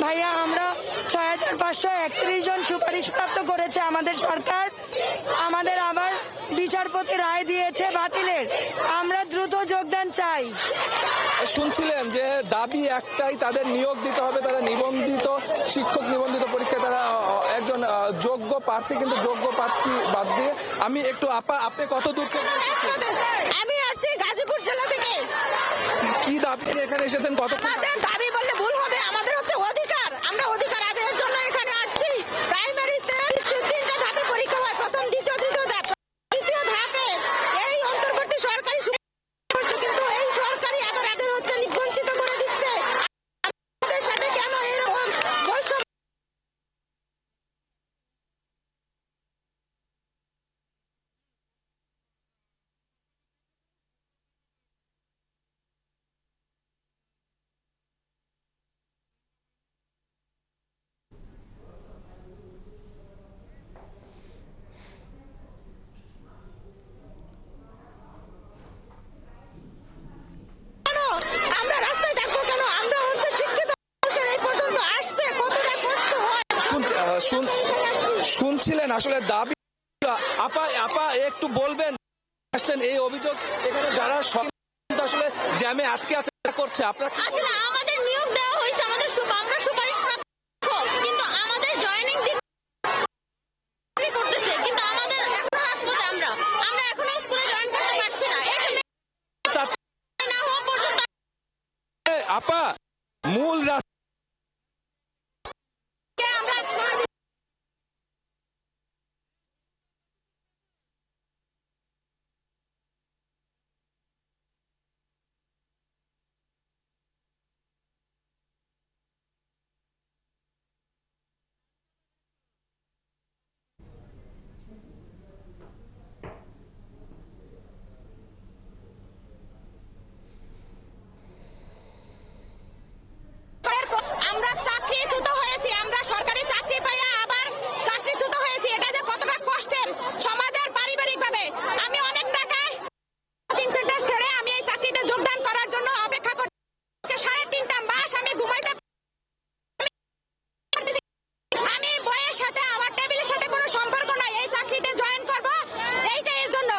ভাইয়া, আমরা 6531 জন সুপারিশপ্রাপ্ত করেছে আমাদের সরকার। আমাদের আবার বিচারপতি রায় দিয়েছে বাতিলের। আমরা দ্রুত যোগদান চাই। শুনছিলেন যে দাবি একটাই, তাদের নিয়োগ দিতে হবে। তারা নিবন্ধিত শিক্ষক নিবন্ধিত পরীক্ষায় তারা একজন যোগ্য প্রার্থী, কিন্তু যোগ্য প্রার্থী বাদ দিয়ে আমি একটু আপনি কত দূর থেকে? আমি আসছি গাজীপুর জেলা থেকে। কি দাবি নিয়ে এখানে এসেছেন? কত দাবি বললে ভুল হবে, আমাদের হচ্ছে অধিকার। আমরা অধিকার আদায়ের জন্য এখানে আসছি। প্রাইমারিতে 3টা ধাপে পরীক্ষা হয়, প্রথম, দ্বিতীয়, তৃতীয় ধাপ। তৃতীয় ধাপে এই অন্তর্বর্তী সরকারি কিন্তু এই সরকারি আবার এদের হচ্ছে বঞ্চিত করে দিচ্ছে। আমাদের সাথে কেন এরকম বৈষম্য? আমরা রাস্তায় থাকবো কেন? আমরা হচ্ছে শিক্ষিত মানুষ, এই পর্যন্ত আসছে, কতটা কষ্ট হয়। শুনছিলেন আসলে দাবি। আপা একটু বলবেন, আসছেন এই অভিযোগ এখানে যারা আসলে জ্যামে আটকে আছে করছে। আপনার আসলে আমাদের নিয়োগ দেওয়া হয়েছে, আমরা সুপারিশ প্রাপ্ত, কিন্তু আমাদের জয়েনিং দিন করতেছে, কিন্তু আমাদের এখনো হাসপাতালে আমরা এখনো স্কুলে জয়েন করতে পারছি না। আপা, মূল আমরা চাকরিচ্যুত হয়েছি, আমরা সরকারি চাকরি পাইয়া আবার চাকরিচ্যুত হয়েছি। এটা যে কতটা কষ্টের সমাজের পারিবারিক ভাবে। আমি অনেক টাকায় কোচিং সেন্টার ছেড়ে আমি এই চাকরিতে যোগদান করার জন্য অপেক্ষা করছি। 3.5 মাস আমি ঘুমাইতে, আমি বইয়ের সাথে আমার টেবিলের সাথে কোনো সম্পর্ক নাই। এই চাকরিতে জয়েন করব, এইটাই এর জন্য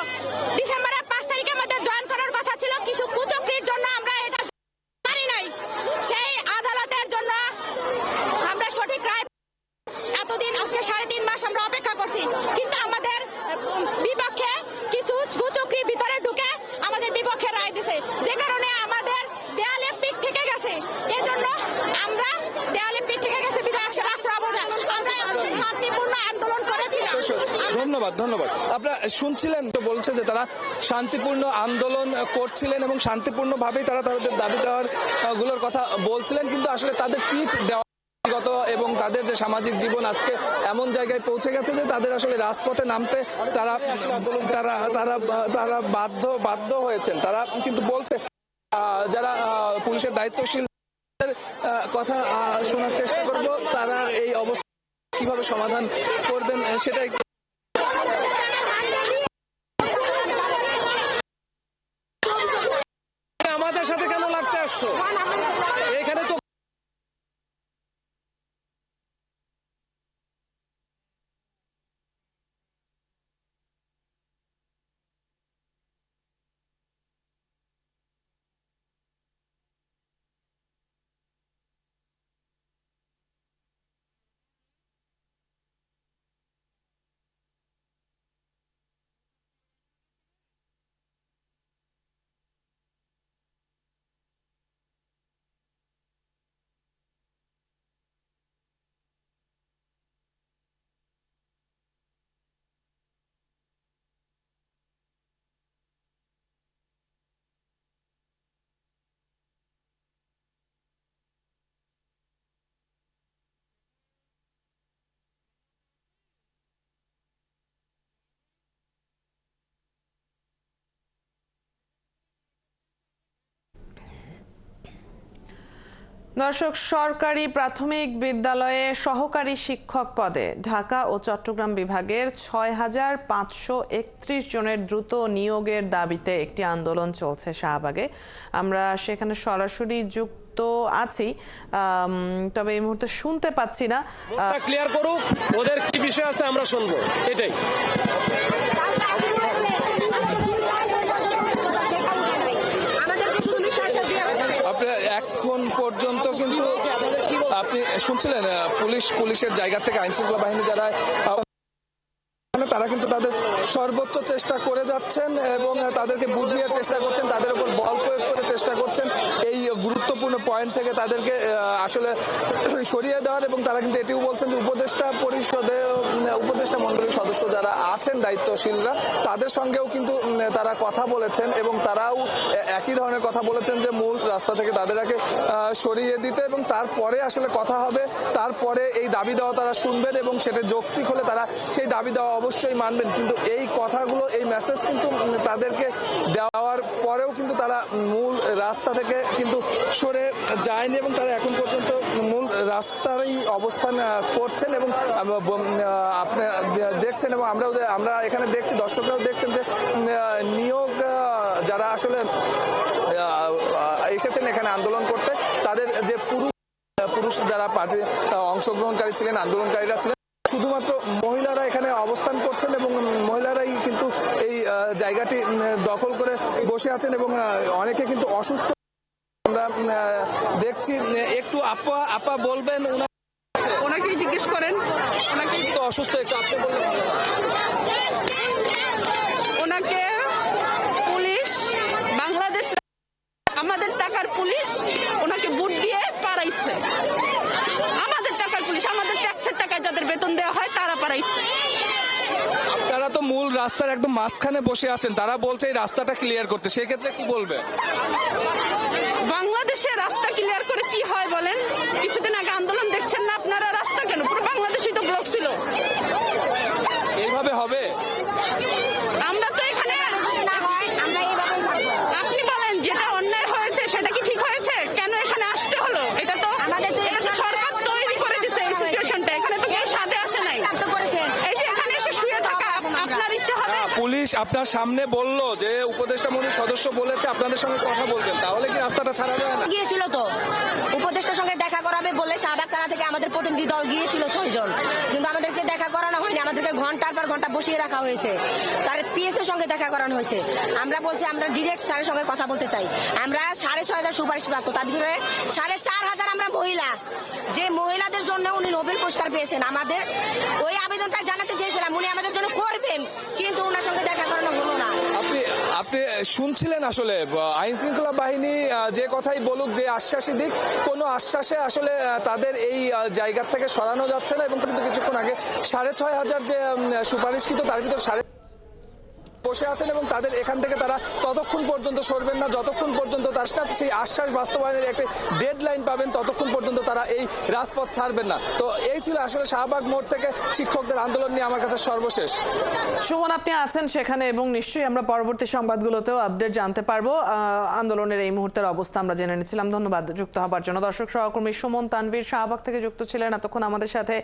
ডিসেম্বরের 5 তারিখে আমাদের জয়েন করার কথা ছিল। কিছু কুচক্রির জন্য আমরা এটা পারি নাই। সেই আদালতের জন্য আমরা সঠিক রায়, এতদিন আজকে 3.5 মাস আমরা অপেক্ষা করছি, কিন্তু আমাদের বিপক্ষে কিছু কুচক্রি ভিতরে ঢুকে আমাদের বিপক্ষে রায় দিছে, যে কারণে আমাদের দেয়ালে পিঠ থেকে গেছে। এজন্য আমরা দেয়ালে পিঠ থেকে গেছে বিধায় আজকে রাস্তা অবরোধ। আমরা শান্তিপূর্ণ আন্দোলন করেছিলাম। ধন্যবাদ। আপনারা শুনছিলেন তো, বলছে যে তারা শান্তিপূর্ণ আন্দোলন করছিলেন এবং শান্তিপূর্ণ ভাবেই তারা তাদের দাবি দেওয়ার গুলোর কথা বলছিলেন, কিন্তু আসলে তাদের পিঠ দেওয়া এবং তাদের যে সামাজিক জীবন আজকে এমন জায়গায় পৌঁছে গেছে যে তাদের আসলে রাজপথে নামতে তারা বাধ্য হয়েছেন। তারা কিন্তু বলছে, যারা পুলিশের দায়িত্বশীল কথা শোনার চেষ্টা করব, তারা এই অবস্থা কিভাবে সমাধান করবেন সেটাই। আমাদের সাথে কেন লাগতে আসছো এখানে? তো দর্শক, সরকারি প্রাথমিক বিদ্যালয়ে সহকারী শিক্ষক পদে ঢাকা ও চট্টগ্রাম বিভাগের 6,531 জনের দ্রুত নিয়োগের দাবিতে একটি আন্দোলন চলছে শাহবাগে। আমরা সেখানে সরাসরি যুক্ত আছি, তবে এই মুহূর্তে শুনতে পাচ্ছি না। ক্লিয়ার করুক, ওদের কি বিষয় আছে আমরা শুনবো, এটাই। এখন পর্যন্ত কিন্তু আপনি শুনছিলেন পুলিশের জায়গা থেকে আইন শৃঙ্খলা বাহিনী যারা তারা কিন্তু তাদের সর্বোচ্চ চেষ্টা করে যাচ্ছেন এবং তাদেরকে বুঝিয়ে চেষ্টা করছেন, তাদের উপর বল প্রয়োগ করে চেষ্টা করছেন এই গুরুত্বপূর্ণ পয়েন্ট থেকে তাদেরকে আসলে সরিয়ে দেওয়ার। এবং তারা কিন্তু এটিও বলছেন যে উপদেষ্টা পরিষদে উপদেষ্টা মন্ডলীর সদস্য যারা আছেন দায়িত্বশীলরা, তাদের সঙ্গেও কিন্তু তারা কথা বলেছেন এবং তারাও একই ধরনের কথা বলেছেন যে মূল রাস্তা থেকে তাদেরকে সরিয়ে দিতে এবং তারপরে আসলে কথা হবে, তারপরে এই দাবি দেওয়া তারা শুনবেন এবং সেটা যৌক্তিক হলে তারা সেই দাবি দেওয়া অবশ্যই মানবেন। কিন্তু এই কথাগুলো, এই মেসেজ কিন্তু তাদেরকে দেওয়ার পরেও কিন্তু তারা মূল রাস্তা থেকে কিন্তু সরে যায়নি এবং তারা এখন পর্যন্ত মূল রাস্তারই অবস্থান করছেন এবং আপনি দেখছেন এবং আমরা এখানে দেখছি, দর্শকরাও দেখছেন যে নিয়োগ যারা আসলে এসেছেন এখানে আন্দোলন করতে, তাদের যে পুরুষ যারা পার্টি অংশগ্রহণকারী ছিলেন, আন্দোলনকারীরা ছিলেন, শুধুমাত্র মহিলারা এখানে অবস্থান করছেন এবং মহিলারাই কিন্তু এই জায়গাটি দখল করে বসে আছেন এবং অনেকে কিন্তু অসুস্থ আমরা দেখছি। একটু আপা বলবেন, ওনাকেই জিজ্ঞেস করেন, ওনাকে একটু অসুস্থ, একটু আপনি বলবেন। ওনাকে পুলিশ, বাংলাদেশ আমাদের টাকার পুলিশ ওনাকে বুট দিয়ে পারাইছে। আমাদের টাকার পুলিশ, আমাদের ট্যাক্সের টাকায় যাদের বেতন দেওয়া হয় তারা পারাইছে। আপনারা তো মূল রাস্তার একদম মাঝখানে বসে আছেন, তারা বলছে এই রাস্তাটা ক্লিয়ার করতে, সেক্ষেত্রে কি বলবে? বাংলাদেশে রাস্তা ক্লিয়ার করে কি হয় বলেন? কিছুদিন আগে আন্দোলন দেখছেন না আপনারা? রাস্তা কেন, পুরো বাংলাদেশই তো ব্লক ছিল। এইভাবে হবে? আমরা তো এখানে আপনি বলেন যেটা অন্যায় হয়েছে সেটা কি ঠিক হয়েছে? কেন এখানে আসতে হলো? এটা তো সরকার তৈরি করে দিচ্ছে এই সিচুয়েশনটা, এখানে তো কেউ সাথে আসে নাই। এই যে এখানে এসে শুয়ে থাকা আপনার ইচ্ছা হবে? পুলিশ আপনার সামনে বললো যে উপদেষ্টা মন্ডলীর সদস্য বলেছে আপনাদের সঙ্গে কথা বলবেন, তাহলে কি রাস্তাটা ছাড়া যায় না? গিয়েছিল তো উপদেষ্টার সঙ্গে দেখা করাবে বলে শাহবাগ থানা থেকে আমাদের প্রতিনিধি দল গিয়েছিল 6 জন, কিন্তু আমাদেরকে দেখা করানো হয়নি, আমাদেরকে ঘন্টার পর ঘন্টা বসিয়ে রাখা হয়েছে। তার পিএস এর সঙ্গে দেখা করানো হয়েছে। আমরা বলছি আমরা ডিরেক্ট স্যারের সঙ্গে কথা বলতে চাই। আমরা 6,500 সুপারিশ প্রাপ্ত, তার ভিতরে 4,500 আমরা মহিলা, যে মহিলাদের জন্য উনি নোবেল পুরস্কার পেয়েছেন। আমাদের ওই আবেদনটা জানাতে চেয়েছিলাম, উনি আমাদের জন্য করবেন, কিন্তু ওনার সঙ্গে দেখা করানো হলো না। আপনি শুনছিলেন আসলে আইন শৃঙ্খলা বাহিনী যে কথাই বলুক, যে আশ্বাসই দিক, কোনো আশ্বাসে আসলে তাদের এই জায়গা থেকে সরানো যাচ্ছে না এবং কিন্তু কিছুক্ষণ আগে 6,500 যে সুপারিশকৃত তার ভিতর বসে আছেন এবং তাদের এখান থেকে তারা ততক্ষণ পর্যন্ত সরবেন না যতক্ষণ পর্যন্ত তার সাথে সেই আশ্বাস বাস্তবায়নের একটা ডেডলাইন পাবেন, ততক্ষণ পর্যন্ত তারা এই রাজপথ ছাড়বেন না। তো এই ছিল আসলে শাহবাগ মোড় থেকে শিক্ষকদের আন্দোলন নিয়ে আমার কাছে সর্বশেষ। সুমন, আপনি আছেন সেখানে এবং নিশ্চয়ই আমরা পরবর্তী সংবাদগুলোতেও আপডেট জানতে পারবো। আন্দোলনের এই মুহূর্তের অবস্থা আমরা জেনে নিচ্ছিলাম। ধন্যবাদ যুক্ত হবার জন্য। দর্শক সহকর্মী সুমন তানভীর শাহবাগ থেকে যুক্ত ছিলেন এতক্ষণ আমাদের সাথে।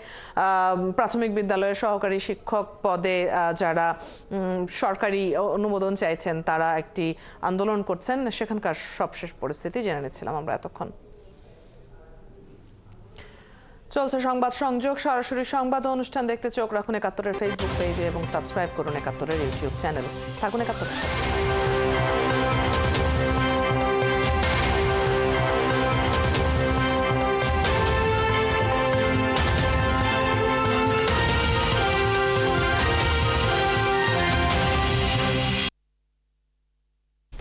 প্রাথমিক বিদ্যালয়ের সহকারী শিক্ষক পদে যারা সরকারি অনুমোদন চাইছেন তারা একটি আন্দোলন করছেন, সেখানকার সবশেষ পরিস্থিতি জেনে নিচ্ছিলাম আমরা এতক্ষণ। চলছে সংবাদ সংযোগ, সরাসরি সংবাদ অনুষ্ঠান দেখতে চোখ রাখুন ৭১-এর ফেসবুক পেজে এবং সাবস্ক্রাইব করুন ৭১-এর ইউটিউব চ্যানেল। থাকুন ৭১-এর সাথে।